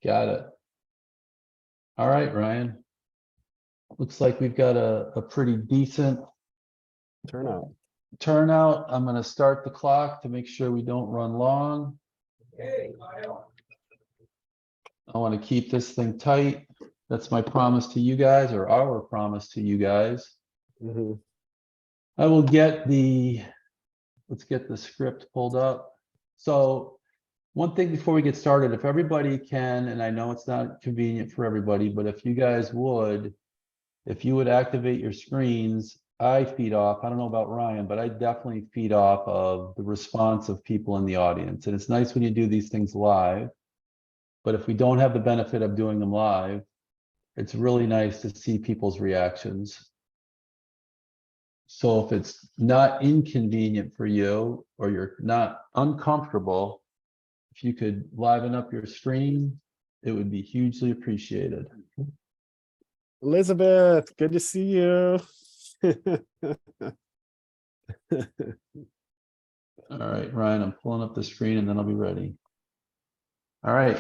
Got it. All right, Ryan. Looks like we've got a pretty decent Turnout. I'm going to start the clock to make sure we don't run long. I want to keep this thing tight. That's my promise to you guys, or our promise to you guys. I will get let's get the script pulled up. So one thing before we get started, if everybody can, and I know it's not convenient for everybody, but if you guys would, if you would activate your screens, I feed off. I don't know about Ryan, but I definitely feed off of the response of people in the audience. And it's nice when you do these things live, but if we don't have the benefit of doing them live, it's really nice to see people's reactions. So if it's not inconvenient for you, or you're not uncomfortable, if you could liven up your screen, it would be hugely appreciated. Elizabeth, good to see you. All right, Ryan, I'm pulling up the screen and then I'll be ready. All right.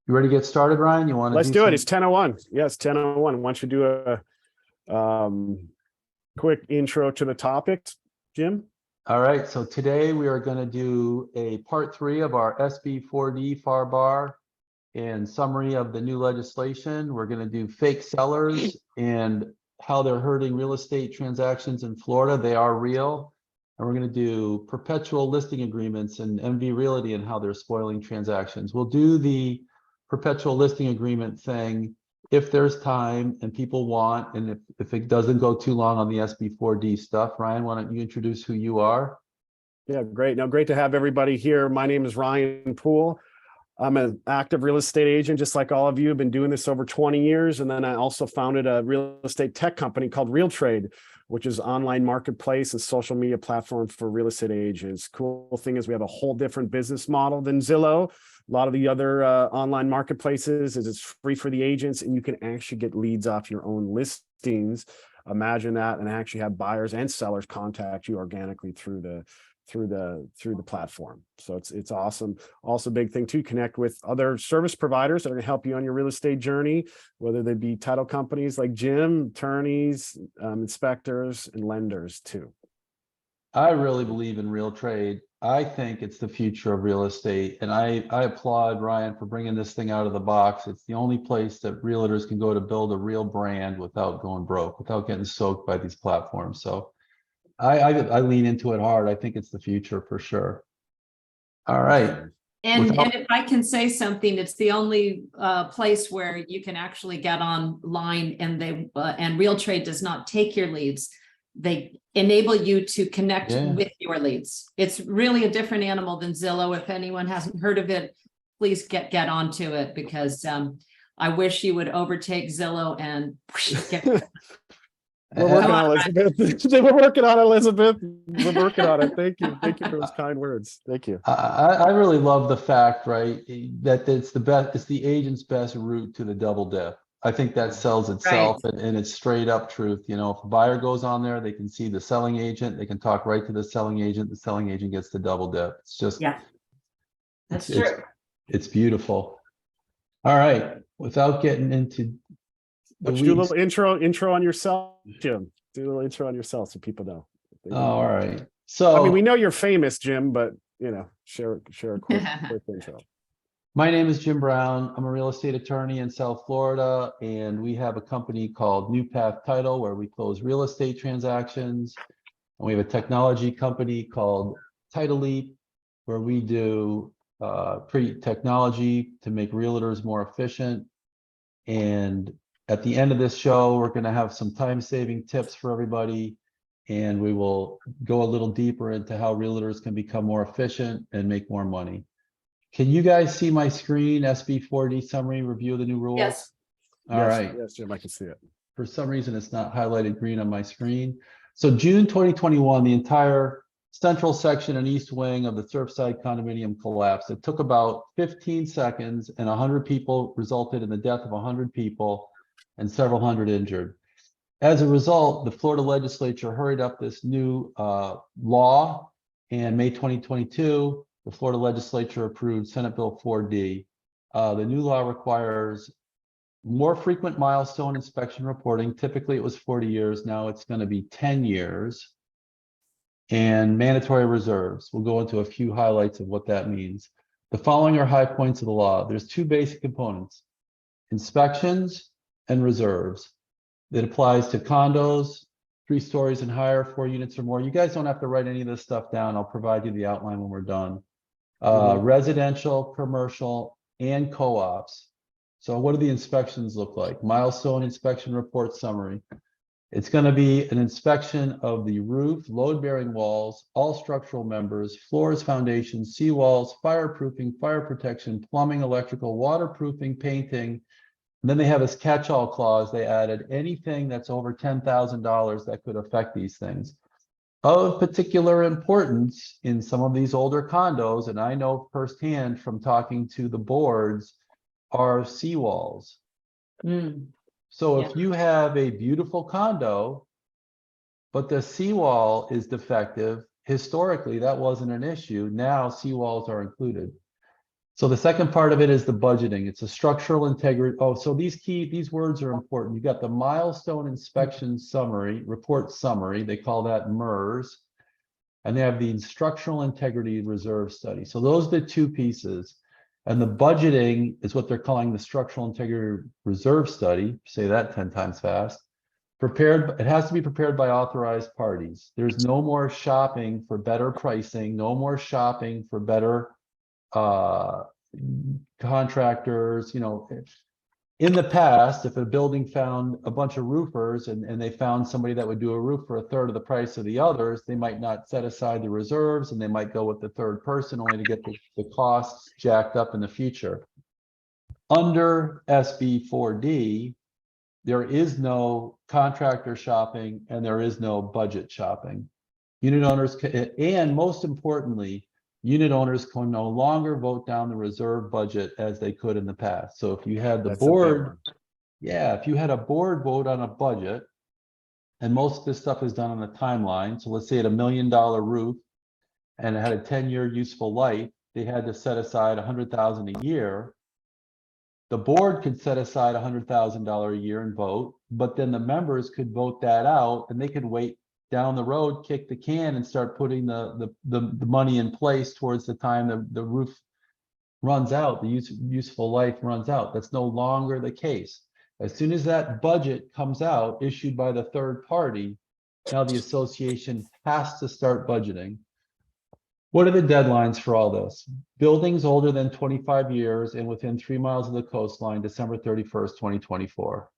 You ready to get started, Ryan? You want to Let's do it. It's 10:01. Yes, 10:01. Why don't you do a quick intro to the topic, Jim? All right, so today we are going to do a part 3 of our SB4D FAR bar and summary of the new legislation. We're going to do fake sellers and how they're hurting real estate transactions in Florida. They are real. And we're going to do perpetual listing agreements and MV Realty and how they're spoiling transactions. We'll do the perpetual listing agreement thing if there's time and people want, and if it doesn't go too long on the SB4D stuff. Ryan, why don't you introduce who you are? Yeah, great. Now, great to have everybody here. My name is Ryan Poole. I'm an active real estate agent, just like all of you. I've been doing this over 20 years. And then I also founded a real estate tech company called Realtor, which is online marketplace and social media platform for real estate agents. Cool thing is we have a whole different business model than Zillow. A lot of the other online marketplaces is it's free for the agents, and you can actually get leads off your own listings. Imagine that, and actually have buyers and sellers contact you organically through the platform. So it's awesome. Also, big thing too, connect with other service providers that are going to help you on your real estate journey, whether they be title companies like Jim, attorneys, inspectors, and lenders too. I really believe in real trade. I think it's the future of real estate, and I applaud Ryan for bringing this thing out of the box. It's the only place that realtors can go to build a real brand without going broke, without getting soaked by these platforms. So I lean into it hard. I think it's the future for sure. All right. And if I can say something, it's the only place where you can actually get online, and and Realtor does not take your leads. They enable you to connect with your leads. It's really a different animal than Zillow. If anyone hasn't heard of it, please get onto it, because I wish you would overtake Zillow and get. We're working on Elizabeth. We're working on Elizabeth. We're working on it. Thank you. Thank you for those kind words. Thank you. I really love the fact, right, that it's the best, it's the agent's best route to the double dip. I think that sells itself, and it's straight up truth. You know, if a buyer goes on there, they can see the selling agent, they can talk right to the selling agent gets the double dip. It's just, That's true. It's beautiful. All right, without getting into let's do a little intro on yourself, Jim. Do a little intro on yourself so people know. All right. So I mean, we know you're famous, Jim, but you know, share a quick intro. My name is Jim Brown. I'm a real estate attorney in South Florida, and we have a company called New Path Title where we close real estate transactions. And we have a technology company called Title Leap where we do technology to make realtors more efficient. And at the end of this show, we're going to have some time-saving tips for everybody, and we will go a little deeper into how realtors can become more efficient and make more money. Can you guys see my screen? SB4D summary review of the new rules? Yes. All right. Yes, Jim, I can see it. For some reason, it's not highlighted green on my screen. So June 2021, the entire central section and east wing of the Surfside condominium collapsed. It took about 15 seconds, and 100 people resulted in the death of 100 people and several hundred injured. As a result, the Florida legislature hurried up this new law, and May 2022, the Florida legislature approved Senate Bill 4D. The new law requires more frequent milestone inspection reporting. Typically it was 40 years. Now it's going to be 10 years. And mandatory reserves. We'll go into a few highlights of what that means. The following are high points of the law. There's two basic components: inspections and reserves. It applies to condos, 3 stories and higher, 4 units or more. You guys don't have to write any of this stuff down. I'll provide you the outline when we're done. Residential, commercial, and co-ops. So what do the inspections look like? Milestone inspection report summary. It's going to be an inspection of the roof, load-bearing walls, all structural members, floors, foundations, seawalls, fireproofing, fire protection, plumbing, electrical, waterproofing, painting. And then they have this catch-all clause. They added anything that's over $10,000 that could affect these things. Of particular importance in some of these older condos, and I know firsthand from talking to the boards, are seawalls. So if you have a beautiful condo, but the seawall is defective, historically that wasn't an issue. Now seawalls are included. So the second part of it is the budgeting. It's a structural integrity. Oh, so these words are important. You got the milestone inspection summary, report summary. They call that MERS. And they have the structural integrity reserve study. So those are the two pieces. And the budgeting is what they're calling the structural integrity reserve study. Say that 10 times fast. Prepared, it has to be prepared by authorized parties. There's no more shopping for better pricing, no more shopping for better contractors. You know, in the past, if a building found a bunch of roofers and they found somebody that would do a roof for a third of the price of the others, they might not set aside the reserves and they might go with the third person only to get the costs jacked up in the future. Under SB4D, there is no contractor shopping and there is no budget shopping. Unit owners can, and most importantly, unit owners can no longer vote down the reserve budget as they could in the past. So if you had the board, if you had a board vote on a budget, and most of this stuff is done on a timeline. So let's say at $1 million roof and it had a 10-year useful life, they had to set aside $100,000 a year. The board could set aside $100,000 a year and vote, but then the members could vote that out and they could wait down the road, kick the can and start putting the money in place towards the time the roof runs out, the useful life runs out. That's no longer the case. As soon as that budget comes out, issued by the third party, now the association has to start budgeting. What are the deadlines for all this? Buildings older than 25 years and within 3 miles of the coastline, December 31st, 2024.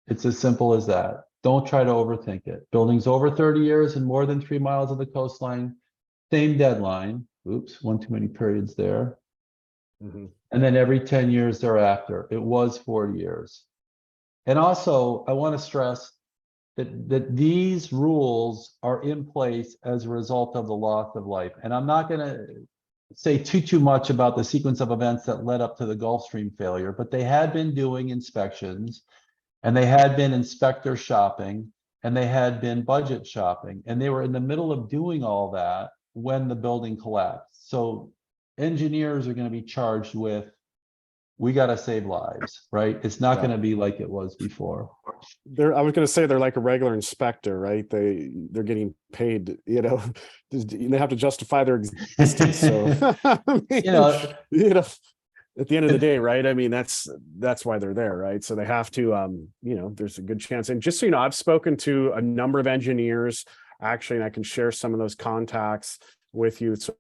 It's as simple as that. Don't try to overthink it. Buildings over 30 years and more than 3 miles of the coastline, same deadline. Oops, one too many periods there. And then every 10 years thereafter. It was 40 years. And also, I want to stress that these rules are in place as a result of the loss of life. And I'm not going to say too much about the sequence of events that led up to the Gulf Stream failure, but they had been doing inspections. And they had been inspector shopping and they had been budget shopping. And they were in the middle of doing all that when the building collapsed. So engineers are going to be charged with, we got to save lives, right? It's not going to be like it was before. I was going to say they're like a regular inspector, right? They're getting paid, you know, they have to justify their existence. So, I mean, at the end of the day, right? I mean, that's why they're there, right? So they have to, you know, there's a good chance. And just so you know, I've spoken to a number of engineers, actually, and I can share some of those contacts with you. So,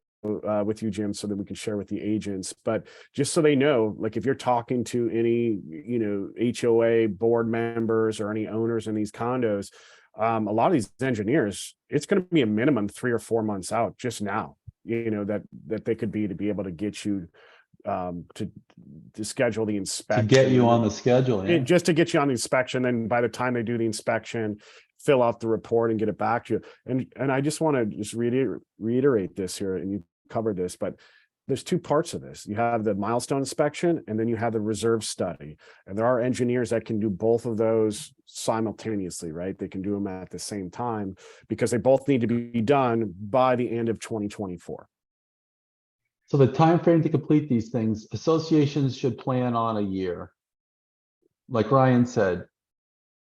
with you, Jim, so that we can share with the agents. But just so they know, like if you're talking to any, you know, HOA board members or any owners in these condos, a lot of these engineers, it's going to be a minimum 3 or 4 months out just now, you know, that they could be to be able to get you to schedule the inspection, to get you on the schedule, just to get you on the inspection. Then by the time they do the inspection, fill out the report and get it back to you. And I just want to just reiterate this here, and you covered this, but there's two parts of this. You have the milestone inspection and then you have the reserve study. And there are engineers that can do both of those simultaneously, right? They can do them at the same time because they both need to be done by the end of 2024. So the time frame to complete these things, associations should plan on a year. Like Ryan said,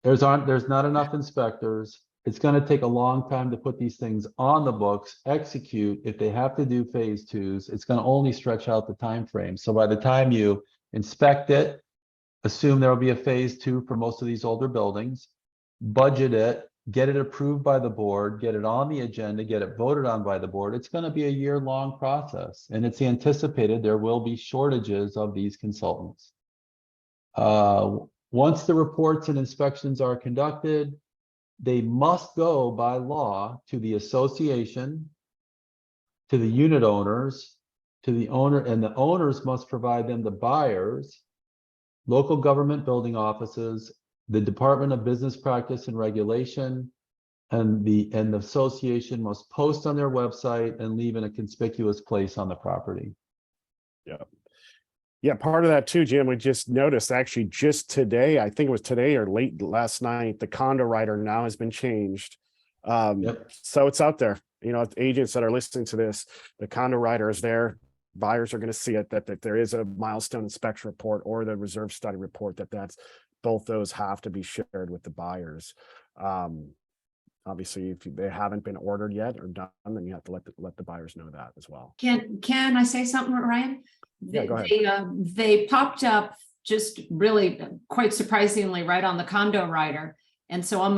there's not enough inspectors. It's gonna take a long time to put these things on the books, execute. If they have to do phase twos, it's gonna only stretch out the time frame. So by the time you inspect it, assume there will be a phase two for most of these older buildings, budget it, get it approved by the board, get it on the agenda, get it voted on by the board. It's going to be a year-long process, and it's anticipated there will be shortages of these consultants. Once the reports and inspections are conducted, they must go by law to the association, to the unit owners, to the owner, and the owners must provide them the buyers, local government building offices, the Department of Business Practice and Regulation, and the association must post on their website and leave in a conspicuous place on the property. Yeah, part of that too, Jim, we just noticed actually just today, I think it was today or late last night, the condo writer now has been changed. So it's out there, you know, agents that are listening to this, the condo writer is there. Buyers are going to see it, that there is a milestone inspection report or the reserve study report, that's both those have to be shared with the buyers. Obviously, if they haven't been ordered yet or done, then you have to let the buyers know that as well. Can I say something, Ryan? Yeah, go ahead. They popped up just really quite surprisingly right on the condo writer. And so I'm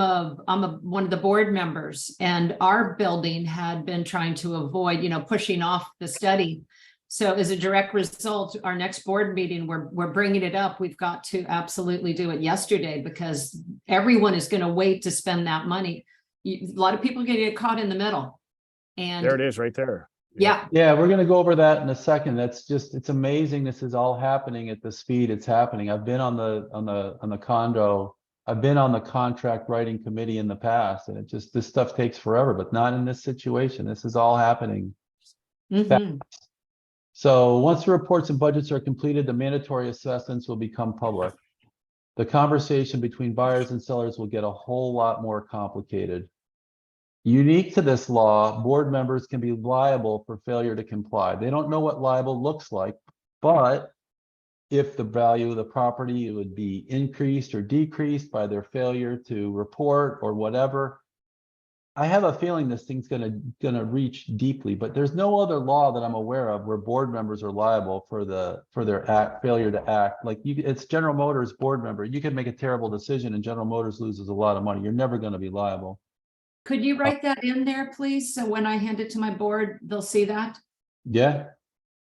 one of the board members, and our building had been trying to avoid, pushing off the study. So as a direct result, our next board meeting, we're bringing it up. We've got to absolutely do it yesterday because everyone is going to wait to spend that money. A lot of people get caught in the middle. And there it is right there. Yeah. Yeah, we're gonna go over that in a second. It's amazing this is all happening at the speed it's happening. I've been on the condo, I've been on the contract writing committee in the past, and this stuff takes forever, but not in this situation. This is all happening fast. So once the reports and budgets are completed, the mandatory assessments will become public. The conversation between buyers and sellers will get a whole lot more complicated. Unique to this law, board members can be liable for failure to comply. They don't know what liable looks like, but if the value of the property would be increased or decreased by their failure to report or whatever, I have a feeling this thing's gonna reach deeply, but there's no other law that I'm aware of where board members are liable for their failure to act. Like it's General Motors board member. You can make a terrible decision and General Motors loses a lot of money. You're never going to be liable. Could you write that in there, please? So when I hand it to my board, they'll see that. Yeah.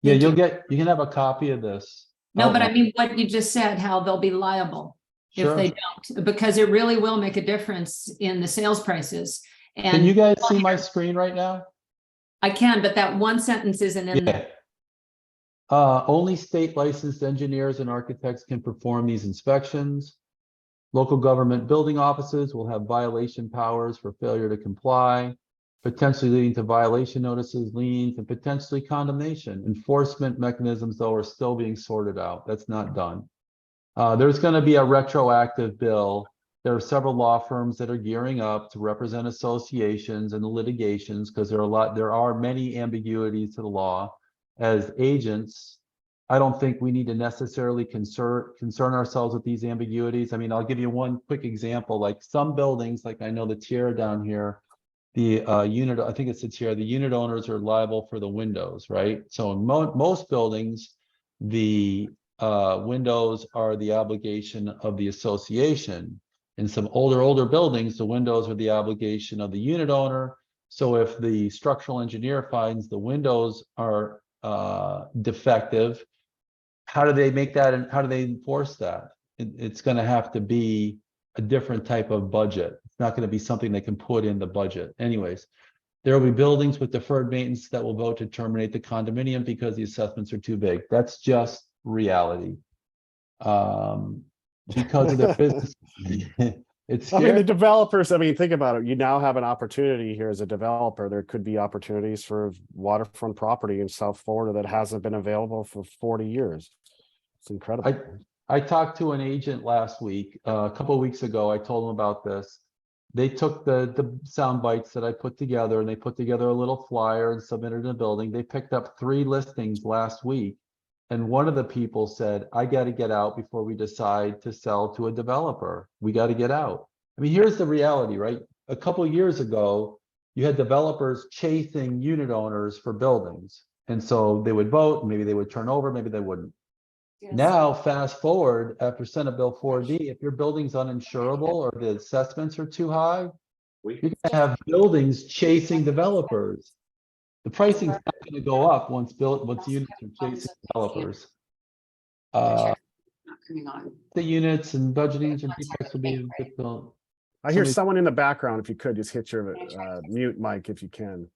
Thank You you. can have a copy of this. No, but I mean what you just said, how they'll be liable if they don't, because it really will make a difference in the sales prices. And can you guys see my screen right now? I can, but that one sentence isn't in there. Only state licensed engineers and architects can perform these inspections. Local government building offices will have violation powers for failure to comply, potentially leading to violation notices, liens, and potentially condemnation. Enforcement mechanisms, though, are still being sorted out. That's not done. There's going to be a retroactive bill. There are several law firms that are gearing up to represent associations and the litigations because there are many ambiguities to the law. As agents, I don't think we need to necessarily concern ourselves with these ambiguities. I mean, I'll give you one quick example. Like some buildings, like I know the Tierra down here, the unit, I think it's the Tierra, the unit owners are liable for the windows, right? So in most buildings, the windows are the obligation of the association. In some older buildings, the windows are the obligation of the unit owner. So if the structural engineer finds the windows are defective, how do they make that and how do they enforce that? It's going to have to be a different type of budget. It's not going to be something they can put in the budget. Anyways, there will be buildings with deferred maintenance that will vote to terminate the condominium because the assessments are too big. That's just reality. Because of their business. It's scary. I mean, the developers, I mean, think about it. You now have an opportunity here as a developer. There could be opportunities for waterfront property in South Florida that hasn't been available for 40 years. It's incredible. I talked to an agent last week, a couple of weeks ago. I told him about this. they took the sound bites that I put together and they put together a little flyer and submitted in the building. They picked up 3 listings last week. And one of the people said, I got to get out before we decide to sell to a developer. We got to get out. I mean, here's the reality, right? A couple of years ago, you had developers chasing unit owners for buildings. And so they would vote, and maybe they would turn over, maybe they wouldn't. Now, fast forward after Senate Bill 4D, if your building's uninsurable or the assessments are too high, you're going to have buildings chasing developers. The pricing's not going to go up once units are chasing developers. The units and budgetings and defects will be built. I hear someone in the background. If you could just hit your mute mic if you can.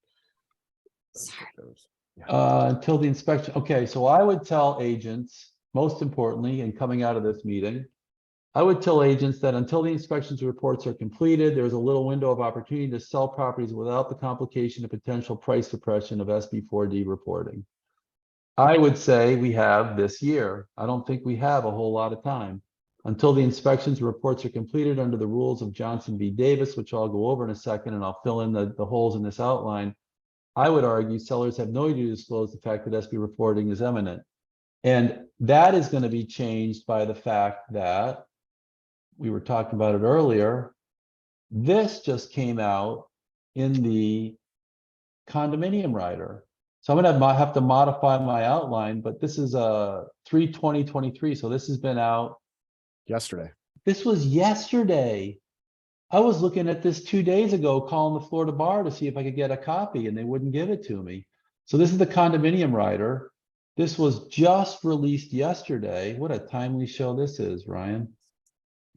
Until the inspection. Okay, so I would tell agents, most importantly, and coming out of this meeting, I would tell agents that until the inspections reports are completed, there's a little window of opportunity to sell properties without the complication of potential price suppression of SB4D reporting. I would say we have this year. I don't think we have a whole lot of time. Until the inspections reports are completed under the rules of Johnson v. Davis, which I'll go over in a second, and I'll fill in the holes in this outline. I would argue sellers have no duty to disclose the fact that SB reporting is imminent. And that is going to be changed by the fact that we were talking about it earlier. This just came out in the condominium rider. So I'm going to have to modify my outline, but this is a 3/20/23. So this has been out yesterday. This was yesterday. I was looking at this 2 days ago, calling the Florida bar to see if I could get a copy, and they wouldn't give it to me. So this is the condominium rider. This was just released yesterday. What a timely show this is, Ryan.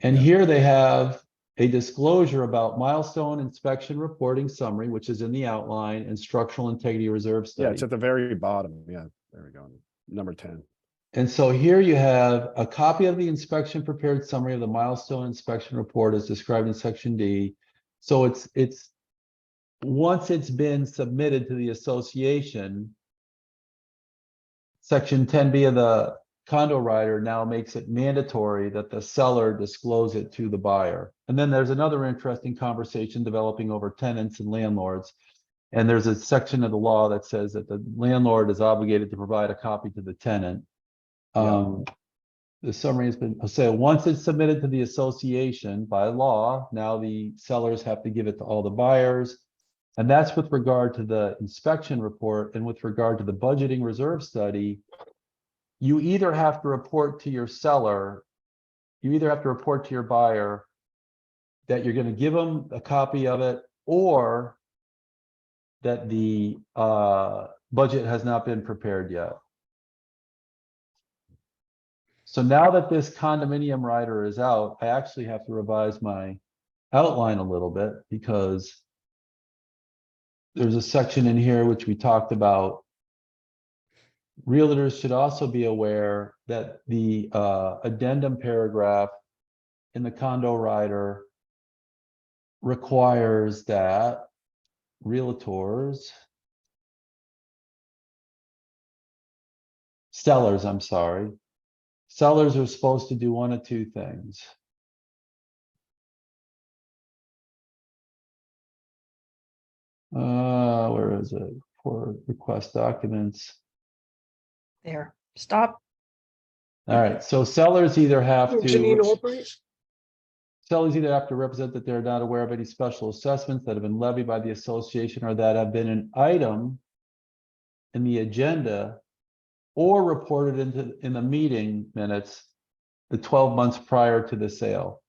And here they have a disclosure about milestone inspection reporting summary, which is in the outline, and structural integrity reserve study. Yeah, it's at the very bottom. Yeah, there we go. Number 10. And so here you have a copy of the inspection prepared summary of the milestone inspection report as described in section D. So it's once it's been submitted to the association, section 10B of the condo rider now makes it mandatory that the seller disclose it to the buyer. And then there's another interesting conversation developing over tenants and landlords. And there's a section of the law that says that the landlord is obligated to provide a copy to the tenant. The summary has been, so once it's submitted to the association by law, now the sellers have to give it to all the buyers. And that's with regard to the inspection report. And with regard to the budgeting reserve study, you either have to report to your seller, you either have to report to your buyer that you're going to give them a copy of it, or that the budget has not been prepared yet. So now that this condominium rider is out, I actually have to revise my outline a little bit, because there's a section in here which we talked about. Realtors should also be aware that the addendum paragraph in the condo rider requires that sellers, I'm sorry. Sellers are supposed to do one of two things. Where is it? For request documents. There, stop. All right, so sellers either have Janine, to, hold please. sellers either have to represent that they're not aware of any special assessments that have been levied by the association or that have been an item in the agenda or reported in the meeting minutes the 12 months prior to the sale.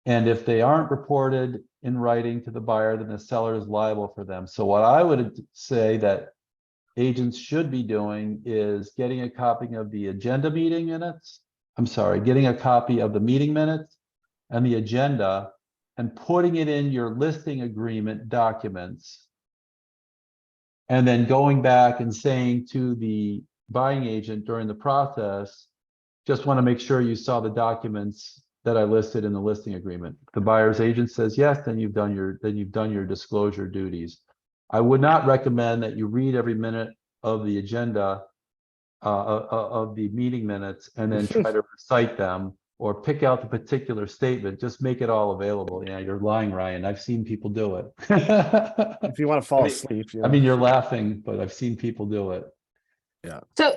And if they aren't reported in writing to the buyer, then the seller is liable for them. So what I would say that agents should be doing is getting a copy of the agenda meeting minutes. I'm sorry, getting a copy of the meeting minutes and the agenda and putting it in your listing agreement documents. And then going back and saying to the buying agent during the process, just want to make sure you saw the documents that I listed in the listing agreement. The buyer's agent says yes, then you've done your disclosure duties. I would not recommend that you read every minute of the agenda of the meeting minutes and then try to recite them. or pick out the particular statement, just make it all available. Yeah, you're lying, Ryan. I've seen people do it. If you want to fall I mean- asleep, you I know. mean, you're laughing, but I've seen people do it.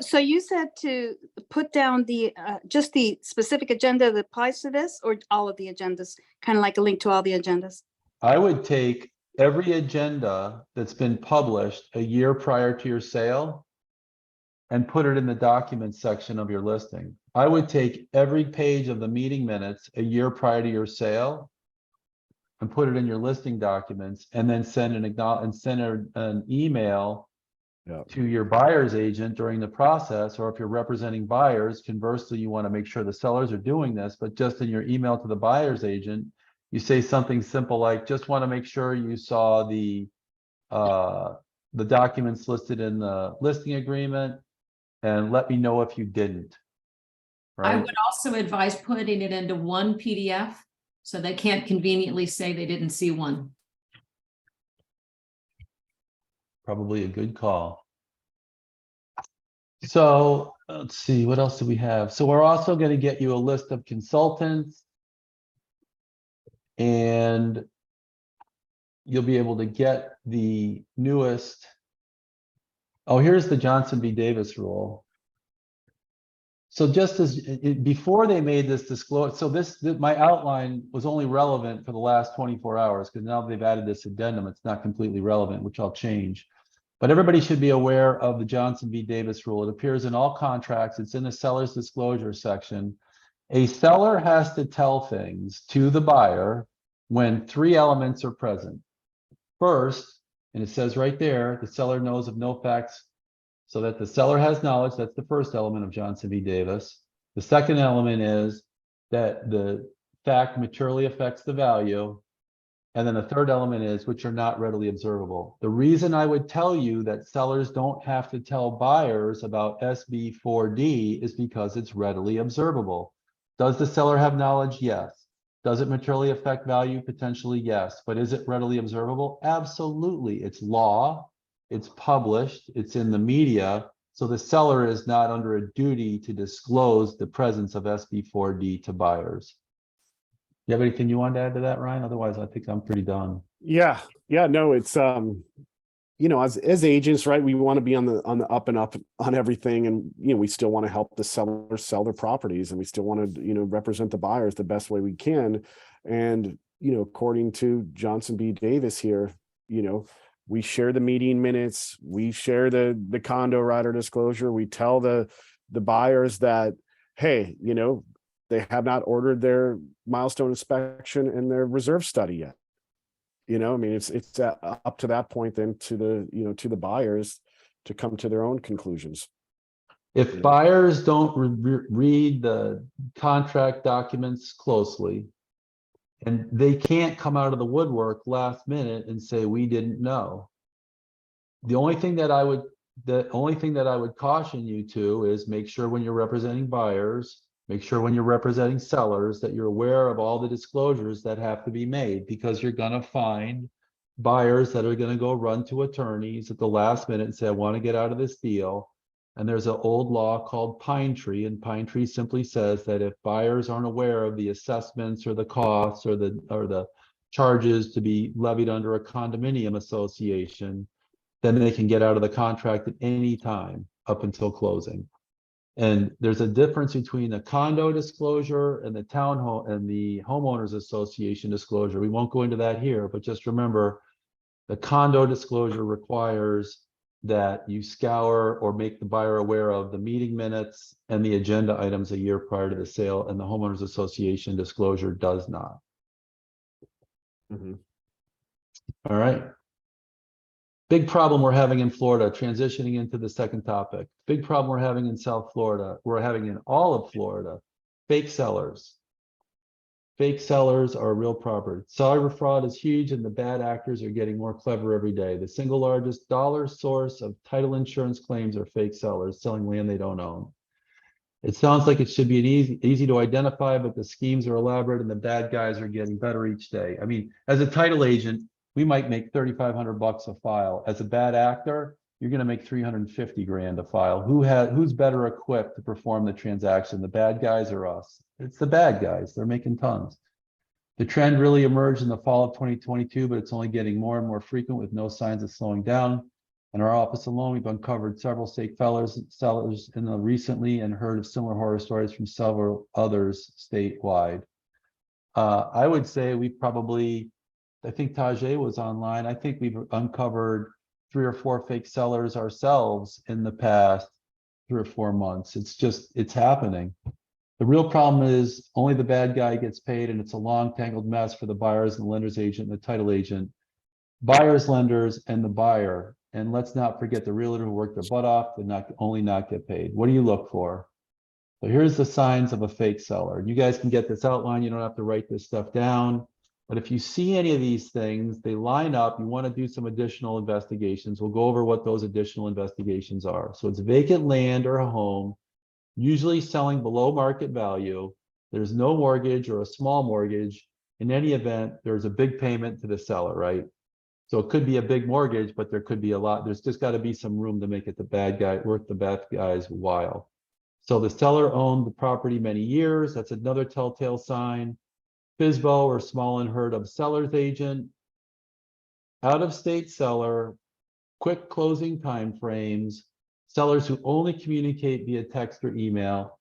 So you said to put down the, just the specific agenda that applies to this, or all of the agendas, kind of like a link to all the agendas? I would take every agenda that's been published a year prior to your sale and put it in the documents section of your listing. I would take every page of the meeting minutes a year prior to your sale and put it in your listing documents, and then send an email Yeah. to your buyer's agent during the process, or if you're representing buyers, conversely, you want to make sure the sellers are doing this, but just in your email to the buyer's agent, you say something simple like, just want to make sure you saw the documents listed in the listing agreement, and let me know if you didn't. I Right? would also advise putting it into one PDF so they can't conveniently say they didn't see one. Probably a good call. So let's see, what else do we have? So we're also going to get you a list of consultants, and you'll be able to get the newest. Oh, here's the Johnson B. Davis rule. So just as before they made this disclosure, so my outline was only relevant for the last 24 hours, because now they've added this addendum, it's not completely relevant, which I'll change. But everybody should be aware of the Johnson B. Davis rule. It appears in all contracts. It's in the seller's disclosure section. A seller has to tell things to the buyer when three elements are present. First, and it says right there, the seller knows of no facts, so that the seller has knowledge. That's the first element of Johnson v. Davis. The second element is that the fact materially affects the value. And then the third element is which are not readily observable. The reason I would tell you that sellers don't have to tell buyers about SB4D is because it's readily observable. Does the seller have knowledge? Yes. Does it materially affect value? Potentially, yes. But is it readily observable? Absolutely. It's law. It's published. It's in the media. So the seller is not under a duty to disclose the presence of SB4D to buyers. You have anything you want to add to that, Ryan? Otherwise, I think I'm pretty done. Yeah. No, it's you know, as agents, right, we want to be on the up and up on everything, and you know, we still want to help the sellers sell their properties, and we still want to, you know, represent the buyers the best way we can. And you know, according to Johnson B. Davis here, you know, we share the meeting minutes, we share the condo rider disclosure, we tell the buyers that, hey, you know, they have not ordered their milestone inspection and their reserve study yet. You know, I mean, it's up to that point then to the, you know, to the buyers to come to their own conclusions. If buyers don't read the contract documents closely, and they can't come out of the woodwork last minute and say, we didn't know. The only thing that I would caution you to is make sure when you're representing buyers, make sure when you're representing sellers that you're aware of all the disclosures that have to be made, because you're going to find buyers that are going to go run to attorneys at the last minute and say, I want to get out of this deal. And there's an old law called Pine Tree, and Pine Tree simply says that if buyers aren't aware of the assessments or the costs or the charges to be levied under a condominium association, then they can get out of the contract at any time up until closing. And there's a difference between a condo disclosure and the townhome and the homeowners association disclosure. We won't go into that here, but just remember the condo disclosure requires that you scour or make the buyer aware of the meeting minutes and the agenda items a year prior to the sale, and the homeowners association disclosure does not. Mhm. All right. Big problem we're having in Florida, transitioning into the second topic. Big problem we're having in South Florida. We're having in all of Florida. Fake sellers. Fake sellers are a real problem. Seller fraud is huge, and the bad actors are getting more clever every day. The single largest dollar source of title insurance claims are fake sellers selling land they don't own. It sounds like it should be an easy to identify, but the schemes are elaborate and the bad guys are getting better each day. I mean, as a title agent, we might make $3,500 a file. As a bad actor, you're going to make 350 grand a file. Who's better equipped to perform the transaction, the bad guys or us? It's the bad guys. They're making tons. The trend really emerged in the fall of 2022, but it's only getting more and more frequent with no signs of slowing down. In our office alone, we've uncovered several stake sellers in the recently and heard of similar horror stories from several others statewide. I would say we probably, I think Tajay was online. I think we've uncovered 3 or 4 fake sellers ourselves in the past 3 or 4 months. It's happening. The real problem is only the bad guy gets paid, and it's a long tangled mess for the buyers and the lender's agent and the title agent, buyers, lenders, and the buyer. And let's not forget the realtor who worked their butt off and not get paid. What do you look for? So here's the signs of a fake seller. You guys can get this outline. You don't have to write this stuff down. But if you see any of these things, they line up, you want to do some additional investigations. We'll go over what those additional investigations are. So it's vacant land or a home, usually selling below market value. There's no mortgage or a small mortgage. In any event, there's a big payment to the seller, right? So it could be a big mortgage, but there could be a lot. There's just got to be some room to make it worth the bad guy's while. So the seller owned the property many years. That's another telltale sign. FSBO or small unheard of seller's agent. Out-of-state seller. Quick closing timeframes. Sellers who only communicate via text or email.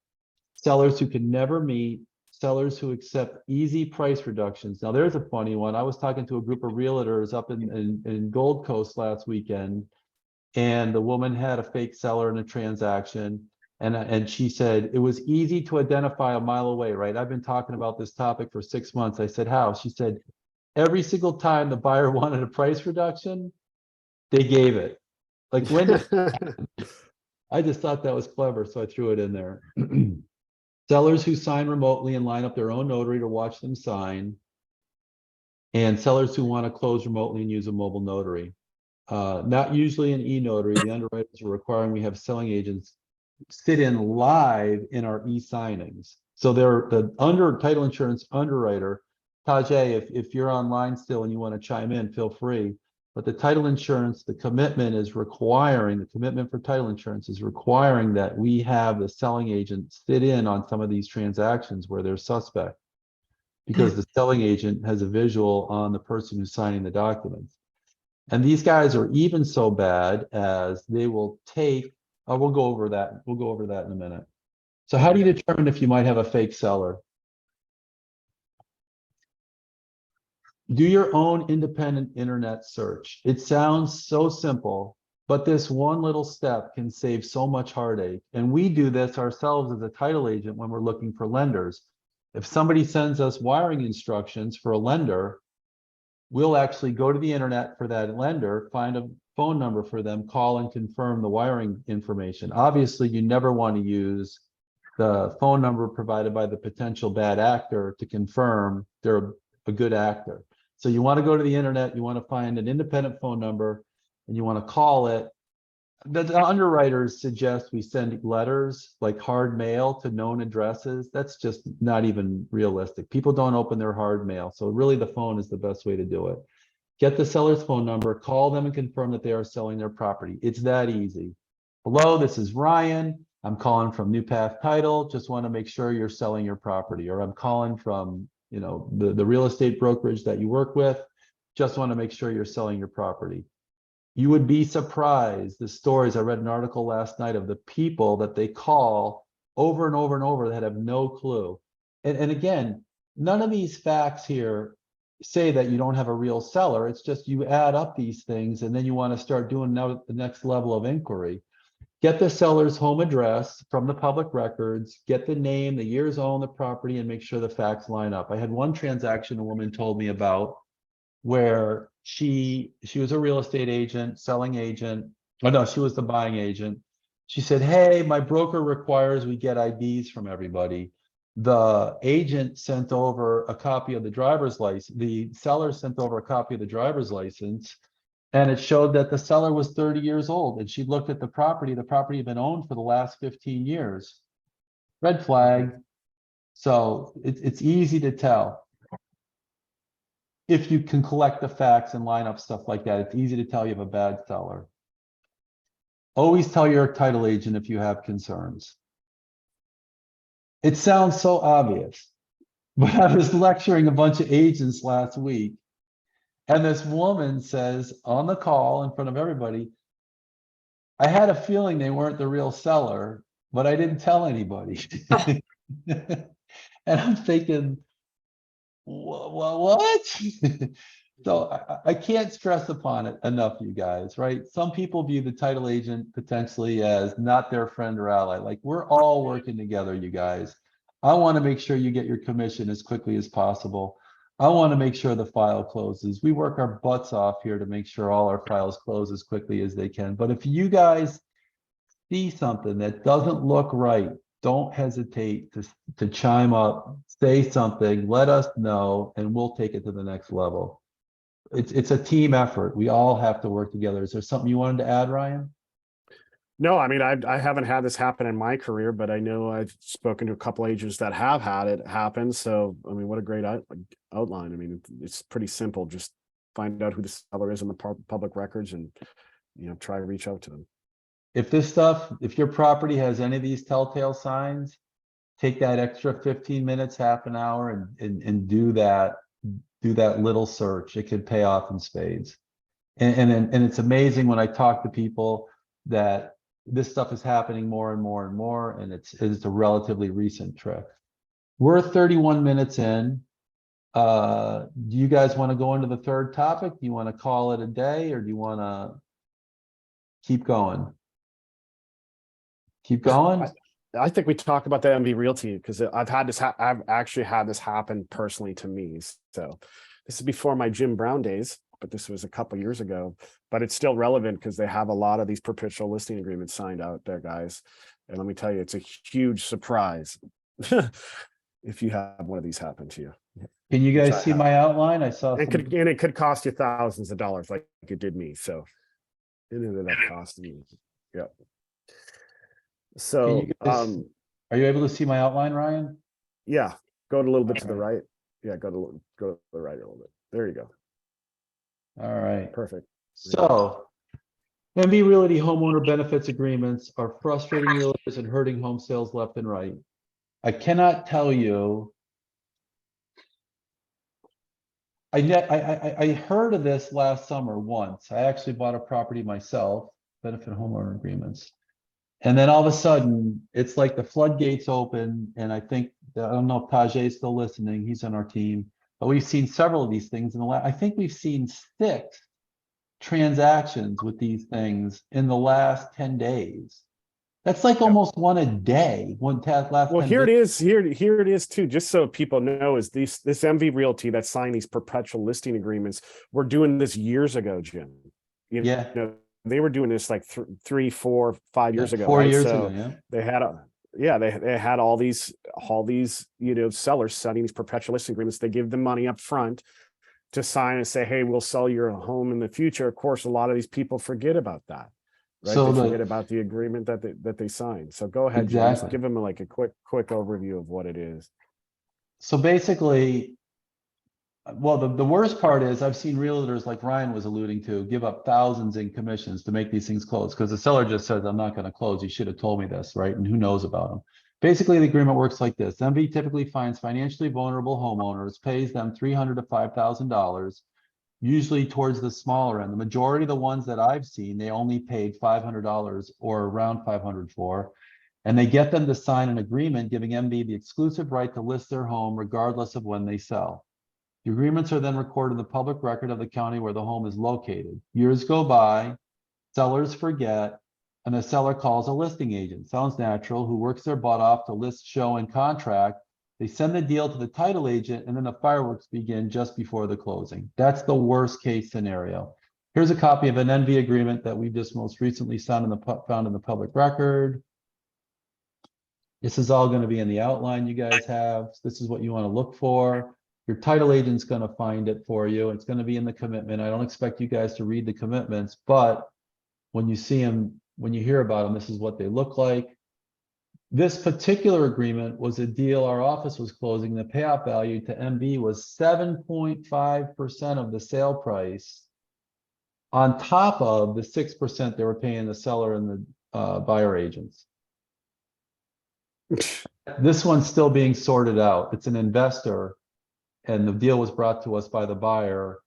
Sellers who can never meet. Sellers who accept easy price reductions. Now there's a funny one. I was talking to a group of realtors up in Gold Coast last weekend, and the woman had a fake seller in a transaction, and she said it was easy to identify a mile away, right? I've been talking about this topic for 6 months. I said, how? She said, every single time the buyer wanted a price reduction, they gave it. Like when I just thought that was clever, so I threw it in there. Sellers who sign remotely and line up their own notary to watch them sign. And sellers who want to close remotely and use a mobile notary. Not usually an e-notary. The underwriters are requiring we have selling agents sit in live in our e-signings. So they're the title insurance underwriter. Tajay, if you're online still and you want to chime in, feel free. But the title insurance, the commitment for title insurance is requiring that we have the selling agent sit in on some of these transactions where they're suspect, because the selling agent has a visual on the person who's signing the documents. And these guys are even so bad as they will take, we'll go over that. We'll go over that in a minute. So how do you determine if you might have a fake seller? Do your own independent internet search. It sounds so simple, but this one little step can save so much heartache. And we do this ourselves as a title agent when we're looking for lenders. If somebody sends us wiring instructions for a lender, we'll actually go to the internet for that lender, find a phone number for them, call and confirm the wiring information. Obviously, you never want to use the phone number provided by the potential bad actor to confirm they're a good actor. So you want to go to the internet, you want to find an independent phone number, and you want to call it. The underwriters suggest we send letters like hard mail to known addresses. That's just not even realistic. People don't open their hard mail. So really the phone is the best way to do it. Get the seller's phone number, call them and confirm that they are selling their property. It's that easy. Hello, this is Ryan. I'm calling from New Path Title. Just want to make sure you're selling your property. Or I'm calling from, the real estate brokerage that you work with. Just want to make sure you're selling your property. You would be surprised the stories. I read an article last night of the people that they call over and over and over that have no clue. And again, none of these facts here say that you don't have a real seller. It's just you add up these things and then you want to start doing now the next level of inquiry. Get the seller's home address from the public records, get the name, the years owned the property, and make sure the facts line up. I had one transaction a woman told me about where she was a real estate agent, selling agent. Oh no, she was the buying agent. She said, hey, my broker requires we get IDs from everybody. The agent sent over a copy of the driver's license. The seller sent over a copy of the driver's license, and it showed that the seller was 30 years old. And she looked at the property had been owned for the last 15 years. Red flag. So it's easy to tell. If you can collect the facts and line up stuff like that, it's easy to tell you have a bad seller. Always tell your title agent if you have concerns. It sounds so obvious, but I was lecturing a bunch of agents last week, and this woman says on the call in front of everybody, I had a feeling they weren't the real seller, but I didn't tell anybody. And I'm thinking, what? So I can't stress upon it enough, you guys, right? Some people view the title agent potentially as not their friend or ally. Like, we're all working together, you guys. I want to make sure you get your commission as quickly as possible. I want to make sure the file closes. We work our butts off here to make sure all our files close as quickly as they can. But if you guys see something that doesn't look right, don't hesitate to chime up, say something, let us know, and we'll take it to the next level. It's a team effort. We all have to work together. Is there something you wanted to add, Ryan? No, I mean, I haven't had this happen in my career, but I know I've spoken to a couple agents that have had it happen. So, I mean, what a great outline. I mean, it's pretty simple. Just find out who the seller is in the public records and, try to reach out to them. If your property has any of these telltale signs, take that extra 15 minutes, half an hour, and do that little search. It could pay off in spades. And it's amazing when I talk to people that this stuff is happening more and more and more, and it's a relatively recent trick. We're 31 minutes in. Do you guys want to go into the third topic? Do you want to call it a day, or do you want to keep going? Keep going? I think we talk about the MV Realty because I've actually had this happen personally to me. So this is before my Jim Brown days, but this was a couple years ago, but it's still relevant because they have a lot of these perpetual listing agreements signed out there, guys. And let me tell you, it's a huge surprise if you have one of these happen to you. Can you guys see my outline? I saw and it could cost you thousands of dollars like it did me. So it ended up costing me. Yep. So are you able to see my outline, Ryan? Yeah, go a little bit to the right. Yeah, go to the right a little bit. There you go. All right. Perfect. So MV Realty homeowner benefits agreements are frustrating realtors and hurting home sales left and right. I cannot tell you. I heard of this last summer once. I actually bought a property myself, benefit homeowner agreements. And then all of a sudden, it's like the floodgates open. And I don't know if Tajay is still listening. He's on our team. But we've seen several of these things in the last, I think we've seen 6 transactions with these things in the last 10 days. That's like almost one a day. Well, here it is. Here it is too. Just so people know, is this MV Realty that signed these perpetual listing agreements. We're doing this years ago, Jim. You know, they were doing this like 3, 4, 5 years ago. 4 years ago. Yeah. They had they had all these sellers signing these perpetual listing agreements. They give them money up front to sign and say, hey, we'll sell your home in the future. Of course, a lot of these people forget about that. Right. So they forget about the agreement that they signed. So go ahead, exactly. Just give them like a quick overview of what it is. So basically, well, the worst part is I've seen realtors like Ryan was alluding to give up thousands in commissions to make these things close because the seller just says, I'm not going to close. You should have told me this, right? And who knows about them. Basically, the agreement works like this. MV typically finds financially vulnerable homeowners, pays them $300 to $5,000, usually towards the smaller end. The majority of the ones that I've seen, they only paid $500 or around $500 for, and they get them to sign an agreement giving MV the exclusive right to list their home regardless of when they sell. The agreements are then recorded in the public record of the county where the home is located. Years go by, sellers forget, and the seller calls a listing agent. Sounds natural, who works their butt off to list, show, and contract. They send the deal to the title agent, and then the fireworks begin just before the closing. That's the worst case scenario. Here's a copy of an MV agreement that we just most recently found in the public record. This is all going to be in the outline you guys have. This is what you want to look for. Your title agent's going to find it for you. It's going to be in the commitment. I don't expect you guys to read the commitments, but when you see them, when you hear about them, this is what they look like. This particular agreement was a deal our office was closing. The payoff value to MV was 7.5% of the sale price on top of the 6% they were paying the seller and the buyer agents. This one's still being sorted out. It's an investor, and the deal was brought to us by the buyer,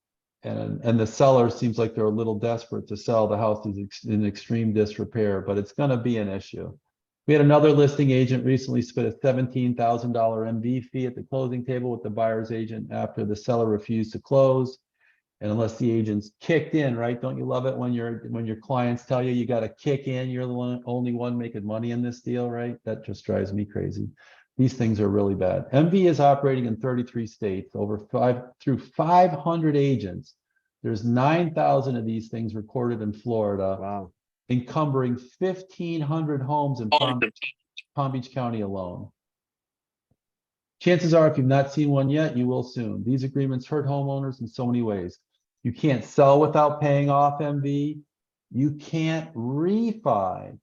and the seller seems like they're a little desperate to sell. The house is in extreme disrepair, but it's going to be an issue. We had another listing agent recently split a $17,000 MV fee at the closing table with the buyer's agent after the seller refused to close. And unless the agent's kicked in, right? Don't you love it when your clients tell you you got to kick in? You're the only one making money in this deal, right? That just drives me crazy. These things are really bad. MV is operating in 33 states, through 500 agents. There's 9,000 of these things recorded in Florida. Wow. Encumbering 1,500 homes in Palm Beach County alone. Chances are, if you've not seen one yet, you will soon. These agreements hurt homeowners in so many ways. You can't sell without paying off MV. You can't refi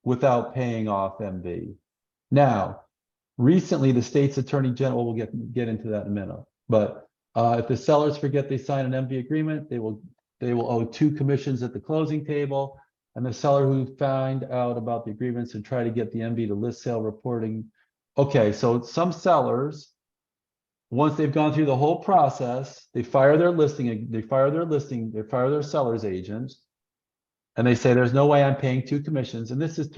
without paying off MV. Now, recently, the state's attorney general, we'll get into that in a minute, but if the sellers forget they sign an MV agreement, they will owe 2 commissions at the closing table. And the seller who find out about the agreements and try to get the MV to list sale reporting. Okay, so some sellers, once they've gone through the whole process, they fire their seller's agents, and they say, there's no way I'm paying 2 commissions. And this is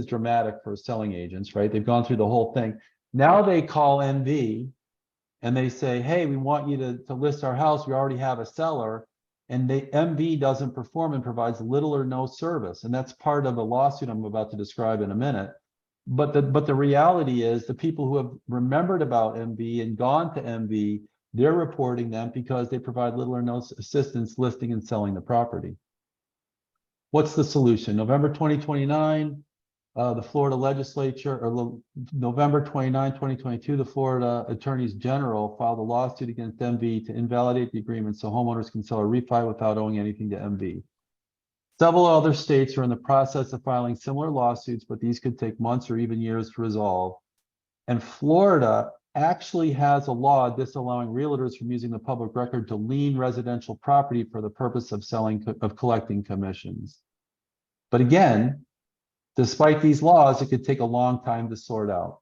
dramatic for selling agents, right? They've gone through the whole thing. Now they call MV and they say, hey, we want you to list our house. We already have a seller. And the MV doesn't perform and provides little or no service. And that's part of a lawsuit I'm about to describe in a minute. But the reality is the people who have remembered about MV and gone to MV, they're reporting them because they provide little or no assistance listing and selling the property. What's the solution? November 2029, the Florida legislature, or November 29, 2022, the Florida attorneys general filed a lawsuit against MV to invalidate the agreement so homeowners can sell or refi without owing anything to MV. Several other states are in the process of filing similar lawsuits, but these could take months or even years to resolve. And Florida actually has a law disallowing realtors from using the public record to lien residential property for the purpose of collecting commissions. But again, despite these laws, it could take a long time to sort out.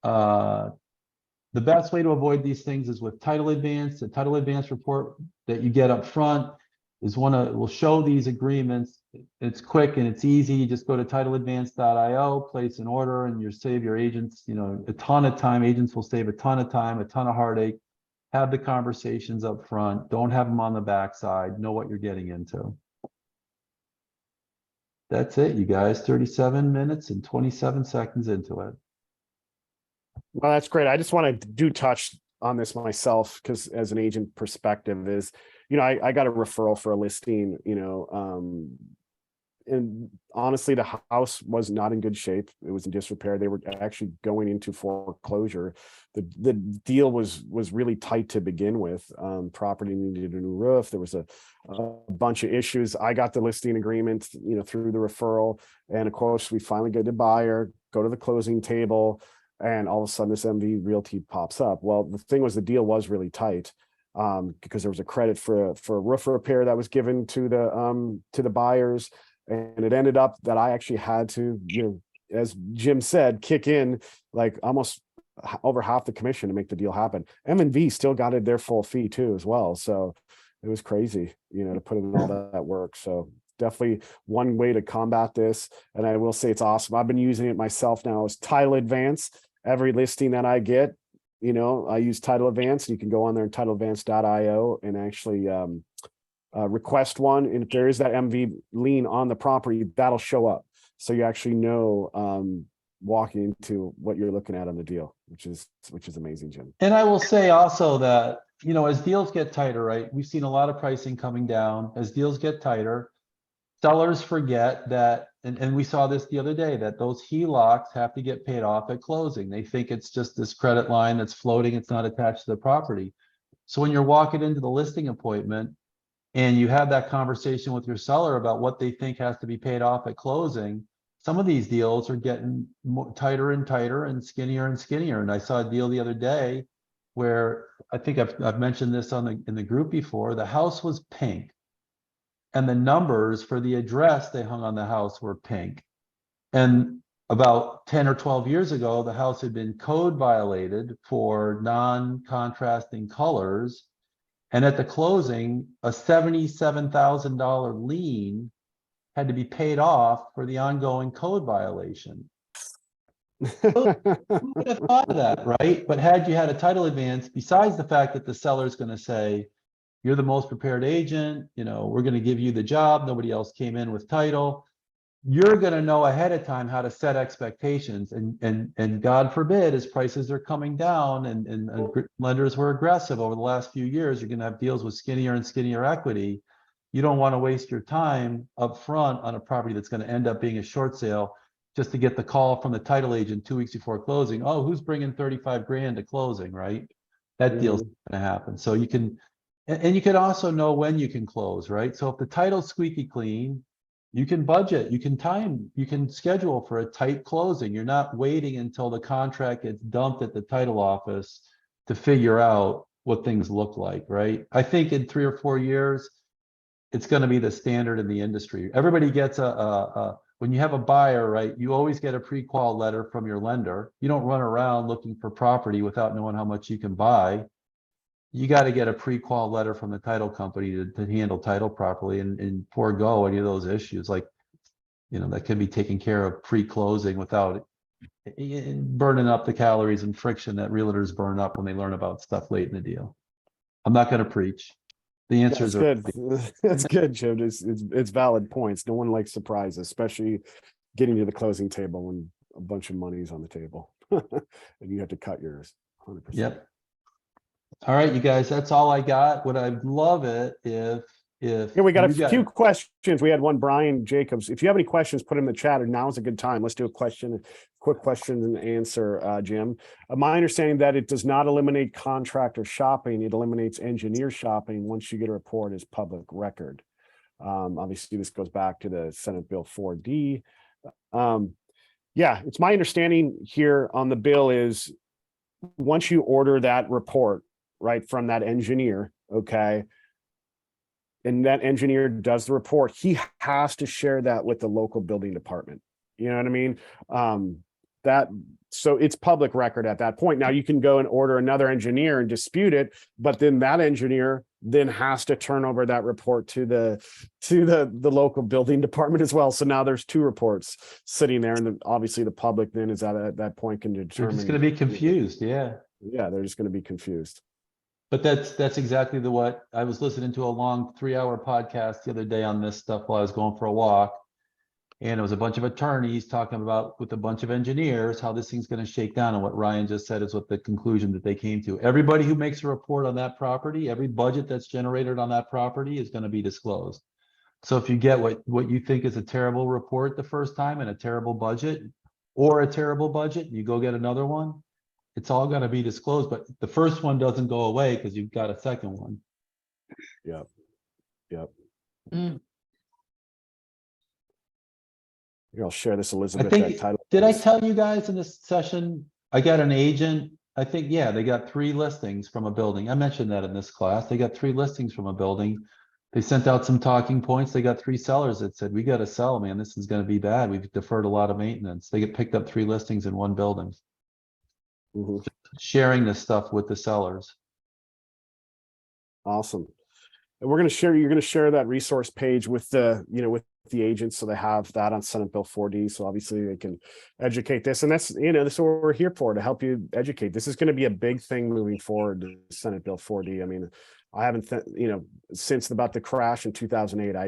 The best way to avoid these things is with title advance. The title advance report that you get up front will show these agreements. It's quick and it's easy. You just go to titleadvance.io, place an order, and you save your agents, a ton of time. Agents will save a ton of time, a ton of heartache. Have the conversations up front. Don't have them on the backside. Know what you're getting into. That's it, you guys. 37 minutes and 27 seconds into it. Well, that's great. I just want to touch on this myself, because as an agent perspective is, I got a referral for a listing, and honestly, the house was not in good shape. It was in disrepair. They were actually going into foreclosure. The deal was really tight to begin with. Property needed a new roof. There was a bunch of issues. I got the listing agreement, through the referral. And of course, we finally get a buyer, go to the closing table, and all of a sudden this MV Realty pops up. Well, the thing was, the deal was really tight. Because there was a credit for a roof repair that was given to the buyers. And it ended up that I actually had to, as Jim said, kick in like almost over half the commission to make the deal happen. M&V still got their full fee too as well. So it was crazy, to put in all that work. So definitely one way to combat this. And I will say it's awesome. I've been using it myself now as Title Advance. Every listing that I get, I use Title Advance, and you can go on there and titleadvance.io and actually request one. And if there is that MV lien on the property, that'll show up. So you actually know walking into what you're looking at on the deal, which is amazing, Jim. And I will say also that, as deals get tighter, right? We've seen a lot of pricing coming down. As deals get tighter, sellers forget that, and we saw this the other day, that those HELOCs have to get paid off at closing. They think it's just this credit line that's floating. It's not attached to the property. So when you're walking into the listing appointment and you have that conversation with your seller about what they think has to be paid off at closing, some of these deals are getting tighter and tighter and skinnier and skinnier. And I saw a deal the other day where I think I've mentioned this in the group before. The house was pink. and the numbers for the address they hung on the house were pink. And about 10 or 12 years ago, the house had been code violated for non-contrasting colors. And at the closing, a $77,000 lien had to be paid off for the ongoing code violation. Who would have thought of that, right? But had you had a title advance, besides the fact that the seller is going to say, you're the most prepared agent, you know, we're going to give you the job, nobody else came in with title. You're going to know ahead of time how to set expectations, and God forbid, as prices are coming down and lenders were aggressive over the last few years, you're going to have deals with skinnier and skinnier equity. You don't want to waste your time up front on a property that's going to end up being a short sale just to get the call from the title agent 2 weeks before closing. Oh, who's bringing 35 grand to closing, right? That deal's going to happen. So you can, and you can also know when you can close, right? So if the title's squeaky clean, you can budget, you can time, you can schedule for a tight closing. You're not waiting until the contract gets dumped at the title office to figure out what things look like, right? I think in 3 or 4 years, it's going to be the standard in the industry. Everybody gets when you have a buyer, right, you always get a pre-qual letter from your lender. You don't run around looking for property without knowing how much you can buy. You got to get a pre-qual letter from the title company to handle title properly and forego any of those issues. Like, you know, that can be taken care of pre-closing without burning up the calories and friction that realtors burn up when they learn about stuff late in the deal. I'm not going to preach. The answers are good. That's good, Jim. It's valid points. No one likes surprises, especially getting to the closing table when a bunch of money is on the table and you have to cut yours. 100%. Yep. All right, you guys, that's all I got. Would I love it if Yeah, we got a few questions. We had one, Brian Jacobs. If you have any questions, put them in the chat, and now's a good time. Let's do a quick question and answer, Jim. My understanding that it does not eliminate contractor shopping. It eliminates engineer shopping once you get a report as public record. Obviously, this goes back to the Senate Bill 4D. Yeah, it's my understanding here on the bill is once you order that report, right, from that engineer, okay, and that engineer does the report, he has to share that with the local building department. You know what I mean? So it's public record at that point. Now you can go and order another engineer and dispute it, but then that engineer then has to turn over that report to the local building department as well. So now there's 2 reports sitting there, and obviously the public then is at that point can determine. They're just going to be confused. Yeah. Yeah, they're just going to be confused. But that's exactly what I was listening to a long 3-hour podcast the other day on this stuff while I was going for a walk. And it was a bunch of attorneys talking about with a bunch of engineers, how this thing's going to shake down. And what Ryan just said is what the conclusion that they came to. Everybody who makes a report on that property, every budget that's generated on that property is going to be disclosed. So if you get what you think is a terrible report the first time and a terrible budget, or a terrible budget, and you go get another one, it's all going to be disclosed, but the first one doesn't go away because you've got a second one. Yep. Mm. Here, I'll share this, Elizabeth. I think, that title. did I tell you guys in this session, I got an agent, I think, yeah, they got 3 listings from a building. I mentioned that in this class. They got 3 listings from a building. They sent out some talking points. They got 3 sellers that said, we got to sell, man. This is going to be bad. We've deferred a lot of maintenance. They get picked up 3 listings in one building. Sharing this stuff with the sellers. Awesome. And we're going to share, you're going to share that resource page with the, with the agents, so they have that on Senate Bill 4D. So obviously they can educate this, and that's, that's what we're here for, to help you educate. This is going to be a big thing moving forward to Senate Bill 4D. I mean, I haven't, since about the crash in 2008, I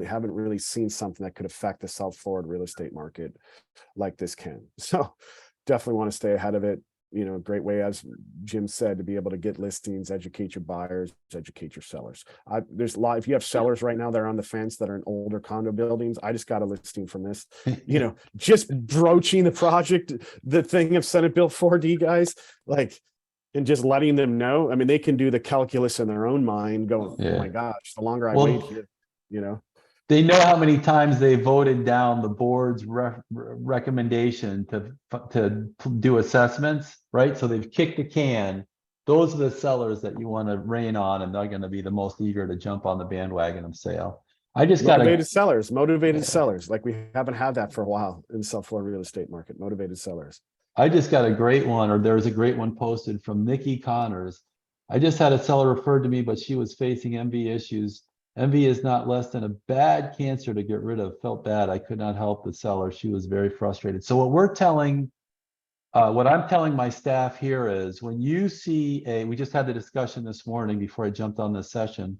haven't really seen something that could affect the South Florida real estate market like this can. So definitely want to stay ahead of it. A great way, as Jim said, to be able to get listings, educate your buyers, educate your sellers. There's a lot, if you have sellers right now that are on the fence that are in older condo buildings, I just got a listing from this, just broaching the project, the thing of Senate Bill 4D, guys, and just letting them know. I mean, they can do the calculus in their own mind going, oh my gosh, the longer I wait here, They know how many times they voted down the board's recommendation to do assessments, right? So they've kicked the can. Those are the sellers that you want to rein on, and they're going to be the most eager to jump on the bandwagon of sale. I just got Motivated sellers. Like we haven't had that for a while in the self-Florida real estate market, motivated sellers. I just got a great one, or there was a great one posted from Nikki Connors. I just had a seller referred to me, but she was facing MV issues. MV is not less than a bad cancer to get rid of. Felt bad. I could not help the seller. She was very frustrated. So what I'm telling my staff here is when you see we just had the discussion this morning before I jumped on this session.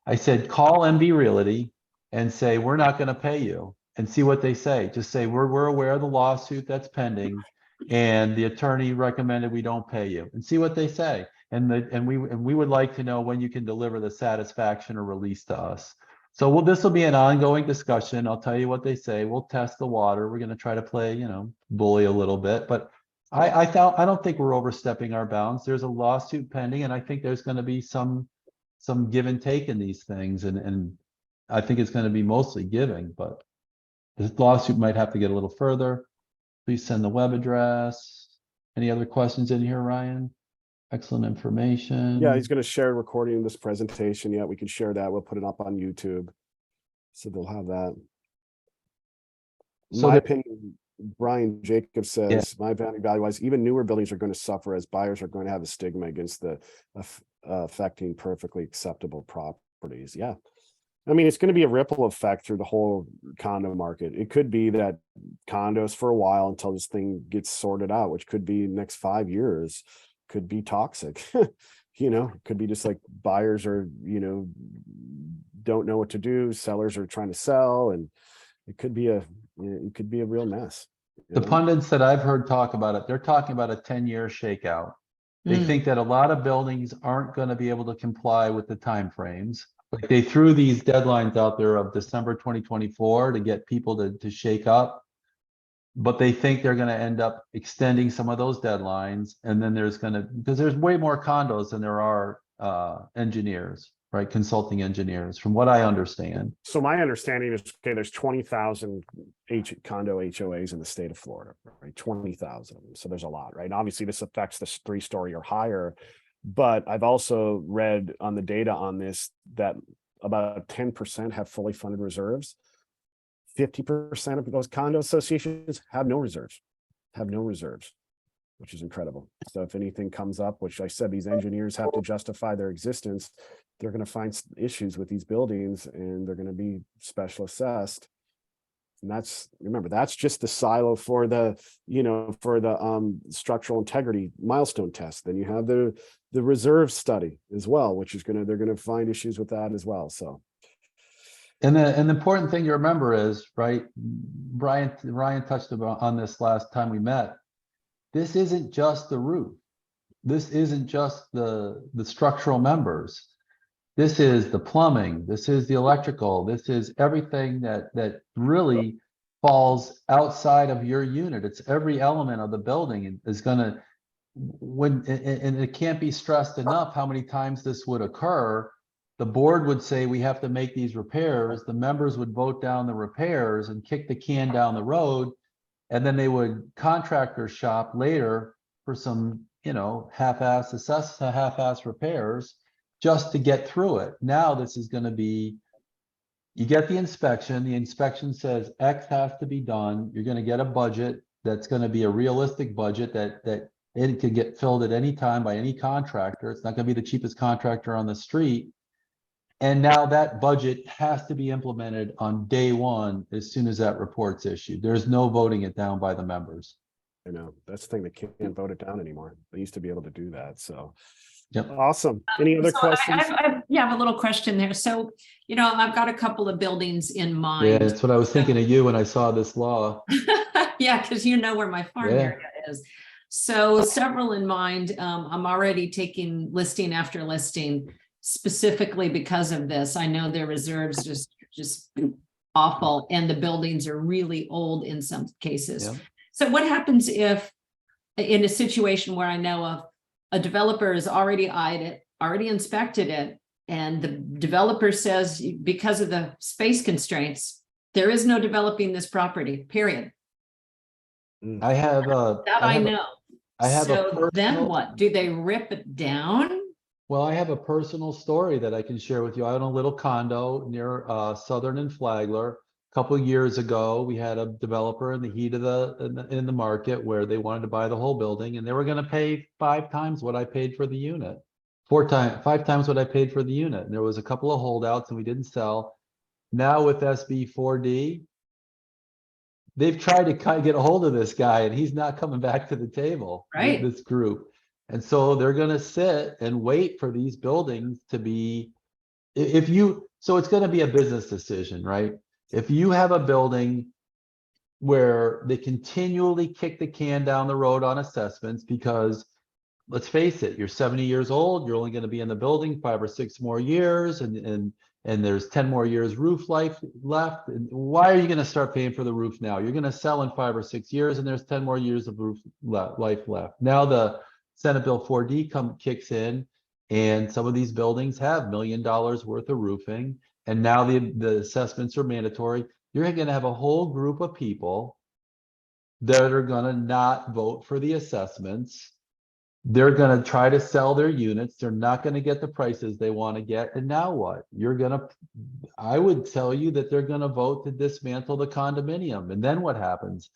I said, call MV Realty and say, we're not going to pay you, and see what they say. Just say, we're aware of the lawsuit that's pending and the attorney recommended we don't pay you, and see what they say. And we would like to know when you can deliver the satisfaction or release to us. So this will be an ongoing discussion. I'll tell you what they say. We'll test the water. We're going to try to play, bully a little bit, but I don't think we're overstepping our bounds. There's a lawsuit pending, and I think there's going to be some give and take in these things, and I think it's going to be mostly giving, but this lawsuit might have to get a little further. Please send the web address. Any other questions in here, Ryan? Excellent information. Yeah, he's going to share a recording of this presentation. Yeah, we can share that. We'll put it up on YouTube. So they'll have that. So My opinion, Brian Jacobs says, my value wise, even newer buildings are going to suffer as buyers are going to have a stigma against the affecting perfectly acceptable properties. Yeah. I mean, it's going to be a ripple effect through the whole condo market. It could be that condos for a while until this thing gets sorted out, which could be next 5 years, could be toxic. It could be just like buyers are, don't know what to do. Sellers are trying to sell, and it could be a real mess. The pundits that I've heard talk about it, they're talking about a 10-year shakeout. They think that a lot of buildings aren't going to be able to comply with the timeframes. Like they threw these deadlines out there of December 2024 to get people to shake up. But they think they're going to end up extending some of those deadlines. And then because there's way more condos than there are engineers, right? Consulting engineers, from what I understand. So my understanding is, okay, there's 20,000 condo HOAs in the state of Florida, right? 20,000. So there's a lot, right? Obviously, this affects the 3-story or higher. But I've also read on the data on this that about 10% have fully funded reserves. 50% of those condo associations have no reserves, which is incredible. So if anything comes up, which I said, these engineers have to justify their existence, they're going to find issues with these buildings and they're going to be special assessed. And that's just the silo for the structural integrity milestone test. Then you have the reserve study as well, which is they're going to find issues with that as well. So. And the important thing to remember is, right, Ryan touched on this last time we met. This isn't just the roof. This isn't just the structural members. This is the plumbing. This is the electrical. This is everything that really falls outside of your unit. It's every element of the building is going to, and it can't be stressed enough how many times this would occur. The board would say we have to make these repairs. The members would vote down the repairs and kick the can down the road. And then they would contractor shop later for some, half-ass repairs just to get through it. Now this is going to be, you get the inspection says X has to be done. You're going to get a budget that's going to be a realistic budget that it could get filled at any time by any contractor. It's not going to be the cheapest contractor on the street. And now that budget has to be implemented on day one as soon as that report's issued. There's no voting it down by the members. I know that's the thing, they can't vote it down anymore. They used to be able to do that. So, yep. Awesome. Any other questions? I have a little question there. So, I've got a couple of buildings in mind. Yeah, that's what I was thinking of you when I saw this law. Yeah, because you know where my farm area is. So several in mind. I'm already taking listing after listing specifically because of this. I know their reserves just awful, and the buildings are really old in some cases. Yeah. So what happens if, in a situation where I know of, a developer has already eyed it, already inspected it, and the developer says, because of the space constraints, there is no developing this property, period. I have That I know. I have so then what? Do they rip it down? Well, I have a personal story that I can share with you. I own a little condo near Southern and Flagler. A couple of years ago, we had a developer in the heat of in the market where they wanted to buy the whole building, and they were going to pay 5 times what I paid for the unit, 5 times what I paid for the unit. And there was a couple of holdouts, and we didn't sell. Now with SB4D, they've tried to get a hold of this guy, and he's not coming back to the table. Right. This group. And so they're going to sit and wait for these buildings to be, so it's going to be a business decision, right? If you have a building where they continually kick the can down the road on assessments, because let's face it, you're 70 years old, you're only going to be in the building 5 or 6 more years, and there's 10 more years roof life left. And why are you going to start paying for the roof now? You're going to sell in 5 or 6 years, and there's 10 more years of roof life left. Now the Senate Bill 4D kicks in, and some of these buildings have $1 million worth of roofing, and now the assessments are mandatory. You're going to have a whole group of people that are going to not vote for the assessments. They're going to try to sell their units. They're not going to get the prices they want to get. And now what? I would tell you that they're going to vote to dismantle the condominium. And then what happens?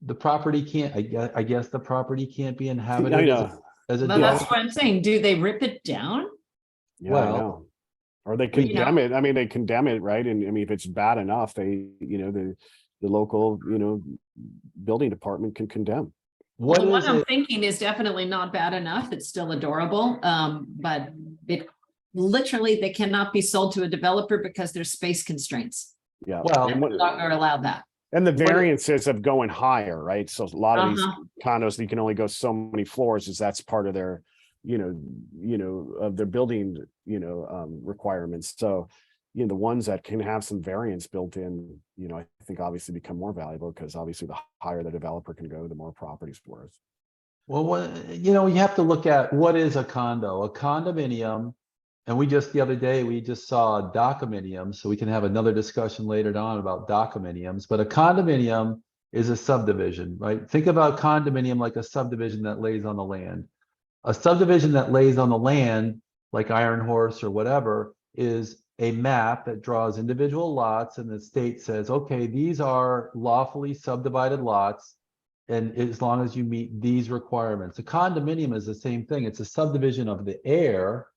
The property can't, I guess the property can't be inhabited I know. as a But that's what I'm saying. Do they rip it down? Yeah, Well, I know. Or they Well, you condemn know- it. I mean, they condemn it, right? And I mean, if it's bad enough, they, the local, building department can condemn. what Well, the one is I'm it? thinking is definitely not bad enough. It's still adorable. But it literally, they cannot be sold to a developer because there's space constraints. Yeah. Well, And what- They're not gonna allow that. And the What- variances of going higher, right? So a lot of these Uh-huh. condos, you can only go so many floors, is that's part of their, of their building, requirements. So, the ones that can have some variance built in, I think obviously become more valuable, because obviously the higher the developer can go, the more property's worth. Well, you have to look at what is a condo. A condominium, and the other day, we just saw a docondominium, so we can have another discussion later on about docondominiums. But a condominium is a subdivision, right? Think about condominium like a subdivision that lays on the land. A subdivision that lays on the land, like Iron Horse or whatever, is a map that draws individual lots, and the state says, okay, these are lawfully subdivided lots, and as long as you meet these requirements. A condominium is the same thing. It's a subdivision of the air,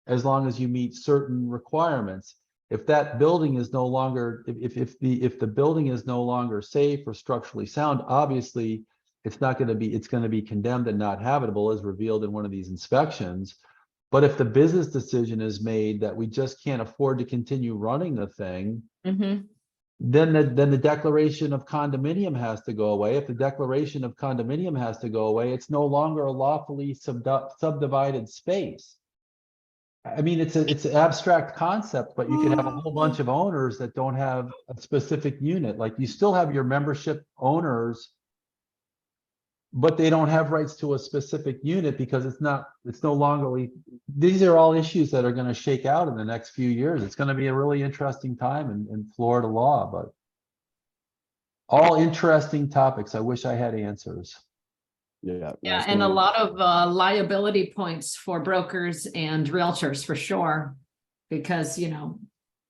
as long as you meet certain requirements. If that building is no longer, if the building is no longer safe or structurally sound, obviously it's going to be condemned and not habitable, as revealed in one of these inspections. But if the business decision is made that we just can't afford to continue running the thing, Mhm. then the declaration of condominium has to go away. If the declaration of condominium has to go away, it's no longer a lawfully subdivided space. I mean, it's an abstract concept, but you can have a whole bunch of owners that don't have a specific unit. Like, you still have your membership owners, but they don't have rights to a specific unit because it's no longer, these are all issues that are going to shake out in the next few years. It's going to be a really interesting time in Florida law, but all interesting topics. I wish I had answers. Yeah. Yeah, and a lot of liability points for brokers and realtors for sure. Because,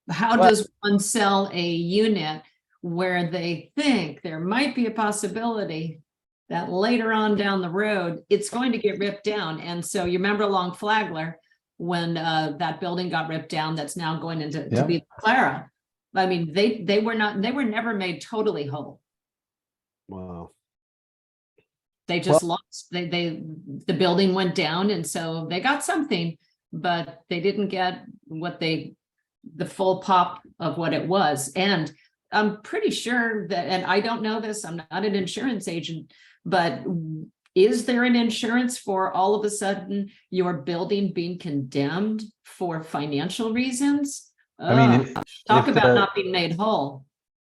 how Well- does one sell a unit where they think there might be a possibility that later on down the road, it's going to get ripped down? And so you remember along Flagler, when that building got ripped down, that's now going into to be Clara. I mean, they were never made totally whole. Wow. They just lost, the building went down, and so they got something, but they didn't get the full pop of what it was. And I'm pretty sure that, and I don't know this, I'm not an insurance agent, but is there an insurance for all of a sudden your building being condemned for financial reasons? I mean, Talk if about the- not being made whole.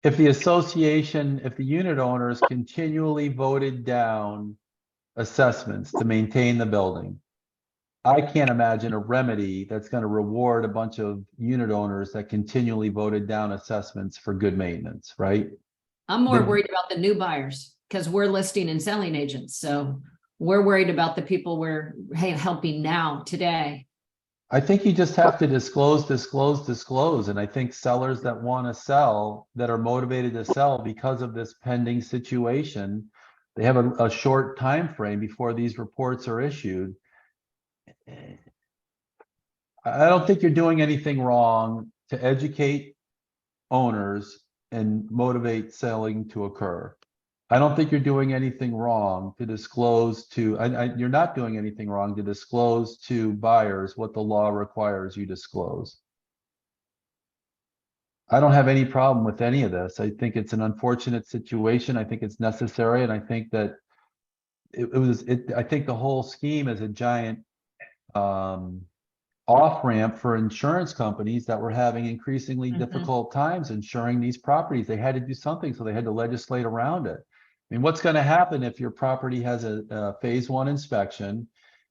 If the unit owners continually voted down assessments to maintain the building, I can't imagine a remedy that's going to reward a bunch of unit owners that continually voted down assessments for good maintenance, right? I'm more Then- worried about the new buyers because we're listing and selling agents. So we're worried about the people we're helping now today. I think you just have to disclose. And I think sellers that want to sell, that are motivated to sell because of this pending situation, they have a short time frame before these reports are issued. I don't think you're doing anything wrong to educate owners and motivate selling to occur. I don't think you're doing anything wrong to disclose to, you're not doing anything wrong to disclose to buyers what the law requires you disclose. I don't have any problem with any of this. I think it's an unfortunate situation. I think it's necessary. And I think that I think the whole scheme is a giant off-ramp for insurance companies that were having increasingly difficult times insuring these properties. They had to do something, so they had to legislate around it. I mean, what's going to happen if your property has a phase 1 inspection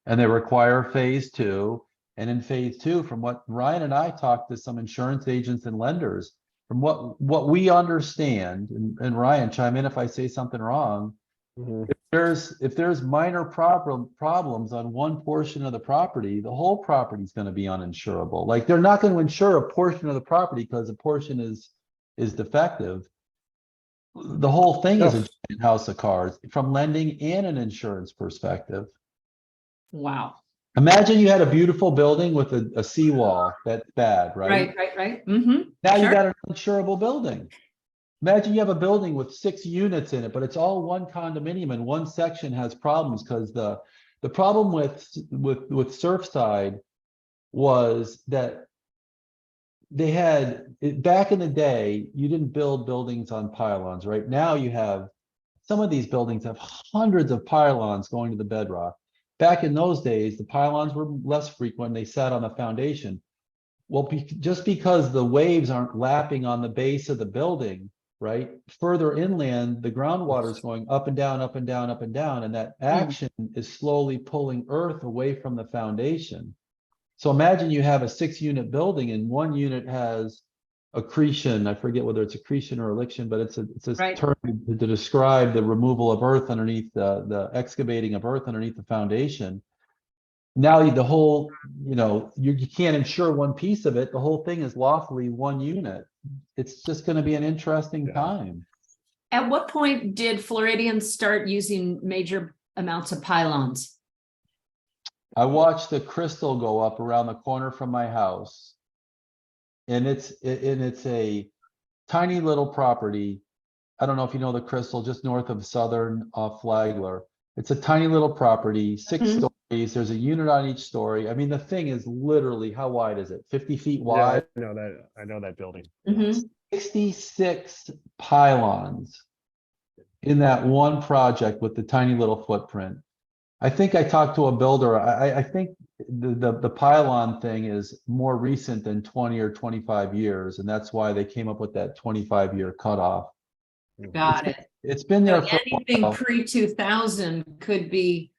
and they require phase 2? And in phase 2, from what Ryan and I talked to some insurance agents and lenders, from what we understand, and Ryan, chime in if I say something wrong, if there's minor problems on one portion of the property, the whole property is going to be uninsurable. Like, they're not going to insure a portion of the property because a portion is defective. The whole thing is a giant house of cards from lending and an insurance perspective. Wow. Imagine you had a beautiful building with a seawall. That's bad, right? Right. Now you got an uninsurable building. Imagine you have a building with 6 units in it, but it's all one condominium and one section has problems because the problem with Surfside was that they had, back in the day, you didn't build buildings on pylons, right? Now you have, some of these buildings have hundreds of pylons going to the bedrock. Back in those days, the pylons were less frequent. They sat on the foundation. Well, just because the waves aren't lapping on the base of the building, right? Further inland, the groundwater is going up and down, up and down, up and down, and that action is slowly pulling earth away from the foundation. So imagine you have a 6-unit building and one unit has accretion. I forget whether it's accretion or eliction, but it's a term to describe the removal of earth underneath the excavating of earth underneath the foundation. Now the whole, you can't insure one piece of it. The whole thing is lawfully one unit. It's just going to be an interesting time. At what point did Floridians start using major amounts of pylons? I watched the crystal go up around the corner from my house, and it's a tiny little property. I don't know if you know the crystal, just north of Southern off Flagler. It's a tiny little property, 6 stories. There's a unit on each story. I mean, the thing is literally, how wide is it? 50 feet wide? Yeah, I know that building. 66 pylons in that one project with the tiny little footprint. I think I talked to a builder. I think the pylon thing is more recent than 20 or 25 years, and that's why they came up with that 25-year cutoff. Got it. It's been there So for anything pre-2000 could be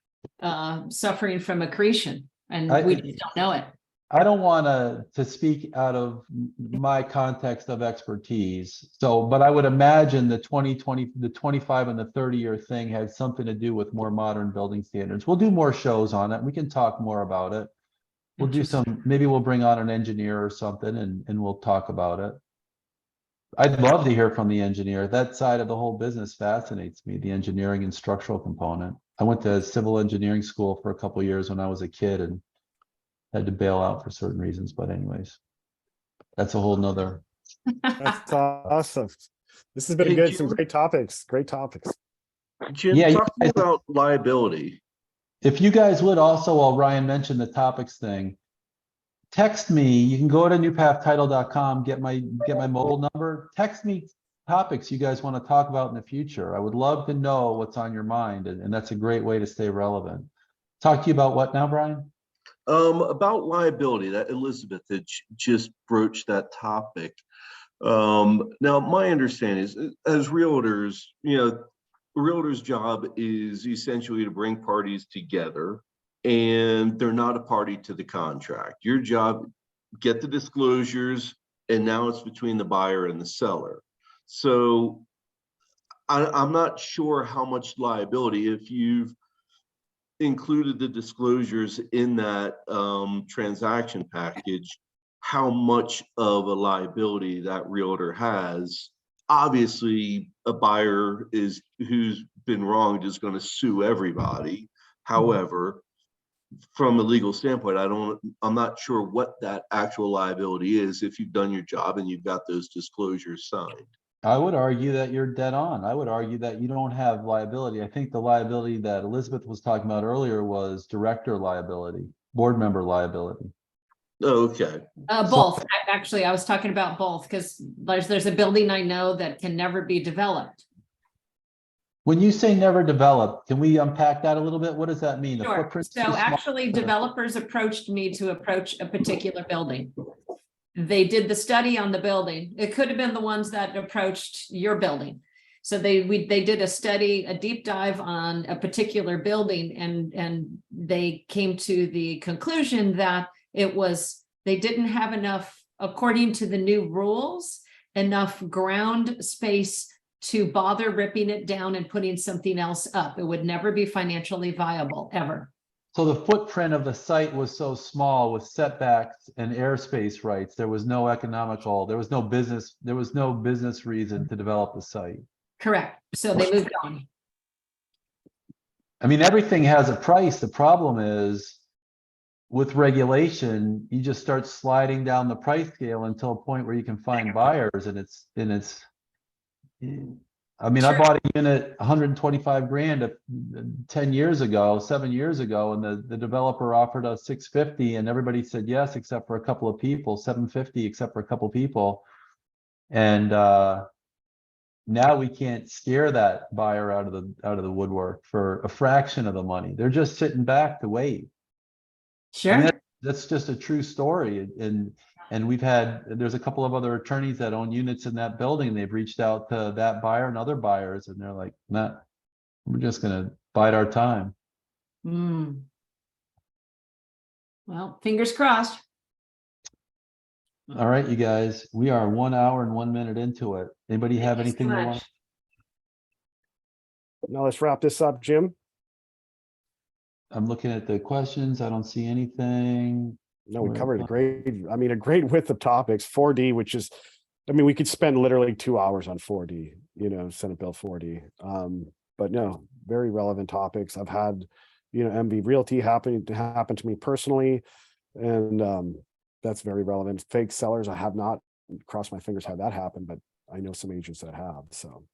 suffering from accretion, and we just don't know it. I don't want to speak out of my context of expertise. But I would imagine the 2020, the 25 and the 30-year thing had something to do with more modern building standards. We'll do more shows on it. We can talk more about it. We'll do maybe we'll bring on an engineer or something and we'll talk about it. I'd love to hear from the engineer. That side of the whole business fascinates me, the engineering and structural component. I went to civil engineering school for a couple of years when I was a kid and had to bail out for certain reasons, but anyways, that's a whole nother. That's awesome. This has been good. Some great topics. Jim, Yeah, talk about liability. If you guys would also, while Ryan mentioned the topics thing, text me. You can go to newpathtitle.com, get my mobile number. Text me topics you guys want to talk about in the future. I would love to know what's on your mind, and that's a great way to stay relevant. Talk to you about what now, Brian? About liability, that Elizabeth had just broached that topic. Now, my understanding is, as realtors, realtor's job is essentially to bring parties together, and they're not a party to the contract. Your job, get the disclosures, and now it's between the buyer and the seller. So I'm not sure how much liability, if you've included the disclosures in that transaction package, how much of a liability that realtor has. Obviously, a buyer who's been wronged is going to sue everybody. However, from a legal standpoint, I'm not sure what that actual liability is if you've done your job and you've got those disclosures signed. I would argue that you're dead on. I would argue that you don't have liability. I think the liability that Elizabeth was talking about earlier was director liability, board member liability. Okay. Both. Actually, I was talking about both because there's a building I know that can never be developed. When you say never developed, can we unpack that a little bit? What does that mean? The Sure. footprint's too So small? actually, developers approached me to approach a particular building. They did the study on the building. It could have been the ones that approached your building. So they did a study, a deep dive on a particular building, and they came to the conclusion that they didn't have enough, according to the new rules, enough ground space to bother ripping it down and putting something else up. It would never be financially viable, ever. So the footprint of the site was so small with setbacks and airspace rights, there was no business reason to develop the site. Correct. So they moved on. I mean, everything has a price. The problem is with regulation, you just start sliding down the price scale until a point where you can find buyers, and I mean, I Sure. bought a unit 125 grand 7 years ago, and the developer offered us 650, and everybody said yes, except for a couple of people, 750, except for a couple of people. And now we can't scare that buyer out of the woodwork for a fraction of the money. They're just sitting back to wait. Sure. I mean, that's just a true story. And there's a couple of other attorneys that own units in that building. They've reached out to that buyer and other buyers, and they're like, nah, we're just gonna bide our time. Mm. Well, fingers crossed. All right, you guys, we are 1 hour and 1 minute into it. Anybody have Thank you so anything they much. want? Now let's wrap this up, Jim. I'm looking at the questions. I don't see anything. No, we Right. covered a great width of topics. 4D, which is, I mean, we could spend literally 2 hours on 4D, Senate Bill 4D. But no, very relevant topics. I've had, MV Realty happen to me personally, and that's very relevant. Fake sellers, I have not, crossed my fingers, had that happen, but I know some agents that have. So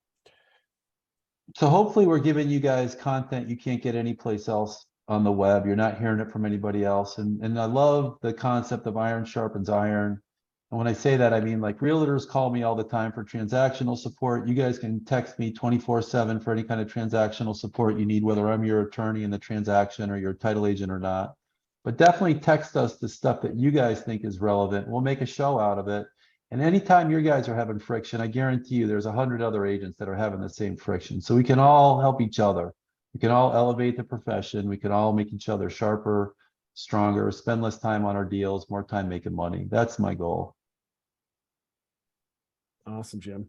hopefully we're giving you guys content you can't get anyplace else on the web. You're not hearing it from anybody else. And I love the concept of iron sharpens iron. And when I say that, I mean, like, realtors call me all the time for transactional support. You guys can text me 24/7 for any kind of transactional support you need, whether I'm your attorney in the transaction or your title agent or not. But definitely text us the stuff that you guys think is relevant. We'll make a show out of it. And anytime you guys are having friction, I guarantee you there's 100 other agents that are having the same friction. So we can all help each other. We can all elevate the profession. We can all make each other sharper, stronger, spend less time on our deals, more time making money. That's my goal. awesome, Jim.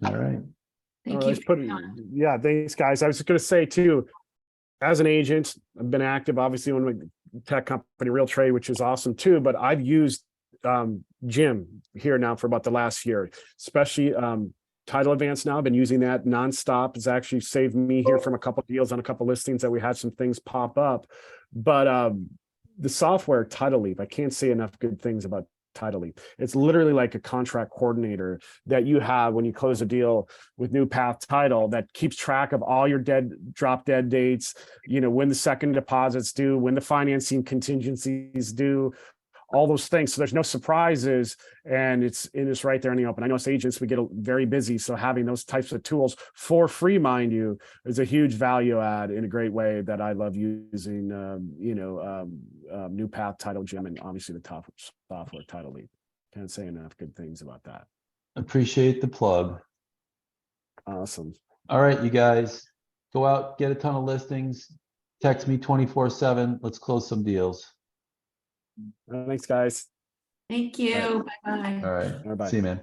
All right. Thank All you. right, yeah, thanks, guys. I was just going to say too, as an agent, I've been active, obviously, in my tech company, Realtor, which is awesome too. But I've used Jim here now for about the last year, especially Title Advance. Now I've been using that nonstop. It's actually saved me here from a couple of deals on a couple of listings that we had some things pop up. But the software Title Leap, I can't say enough good things about Title Leap. It's literally like a contract coordinator that you have when you close a deal with New Path Title that keeps track of all your drop dead dates, when the second deposits due, when the financing contingencies due, all those things. So there's no surprises, and it's right there in the open. I know as agents, we get very busy. So having those types of tools for free, mind you, is a huge value add in a great way that I love using, New Path Title Gym, and obviously the top software Title Leap. Can't say enough good things about that. Appreciate the plug. Awesome. All right, you guys, go out, get a ton of listings, text me 24/7. Let's close some deals. Thanks, guys. Thank you. Bye-bye. All right. Bye-bye. See you, man.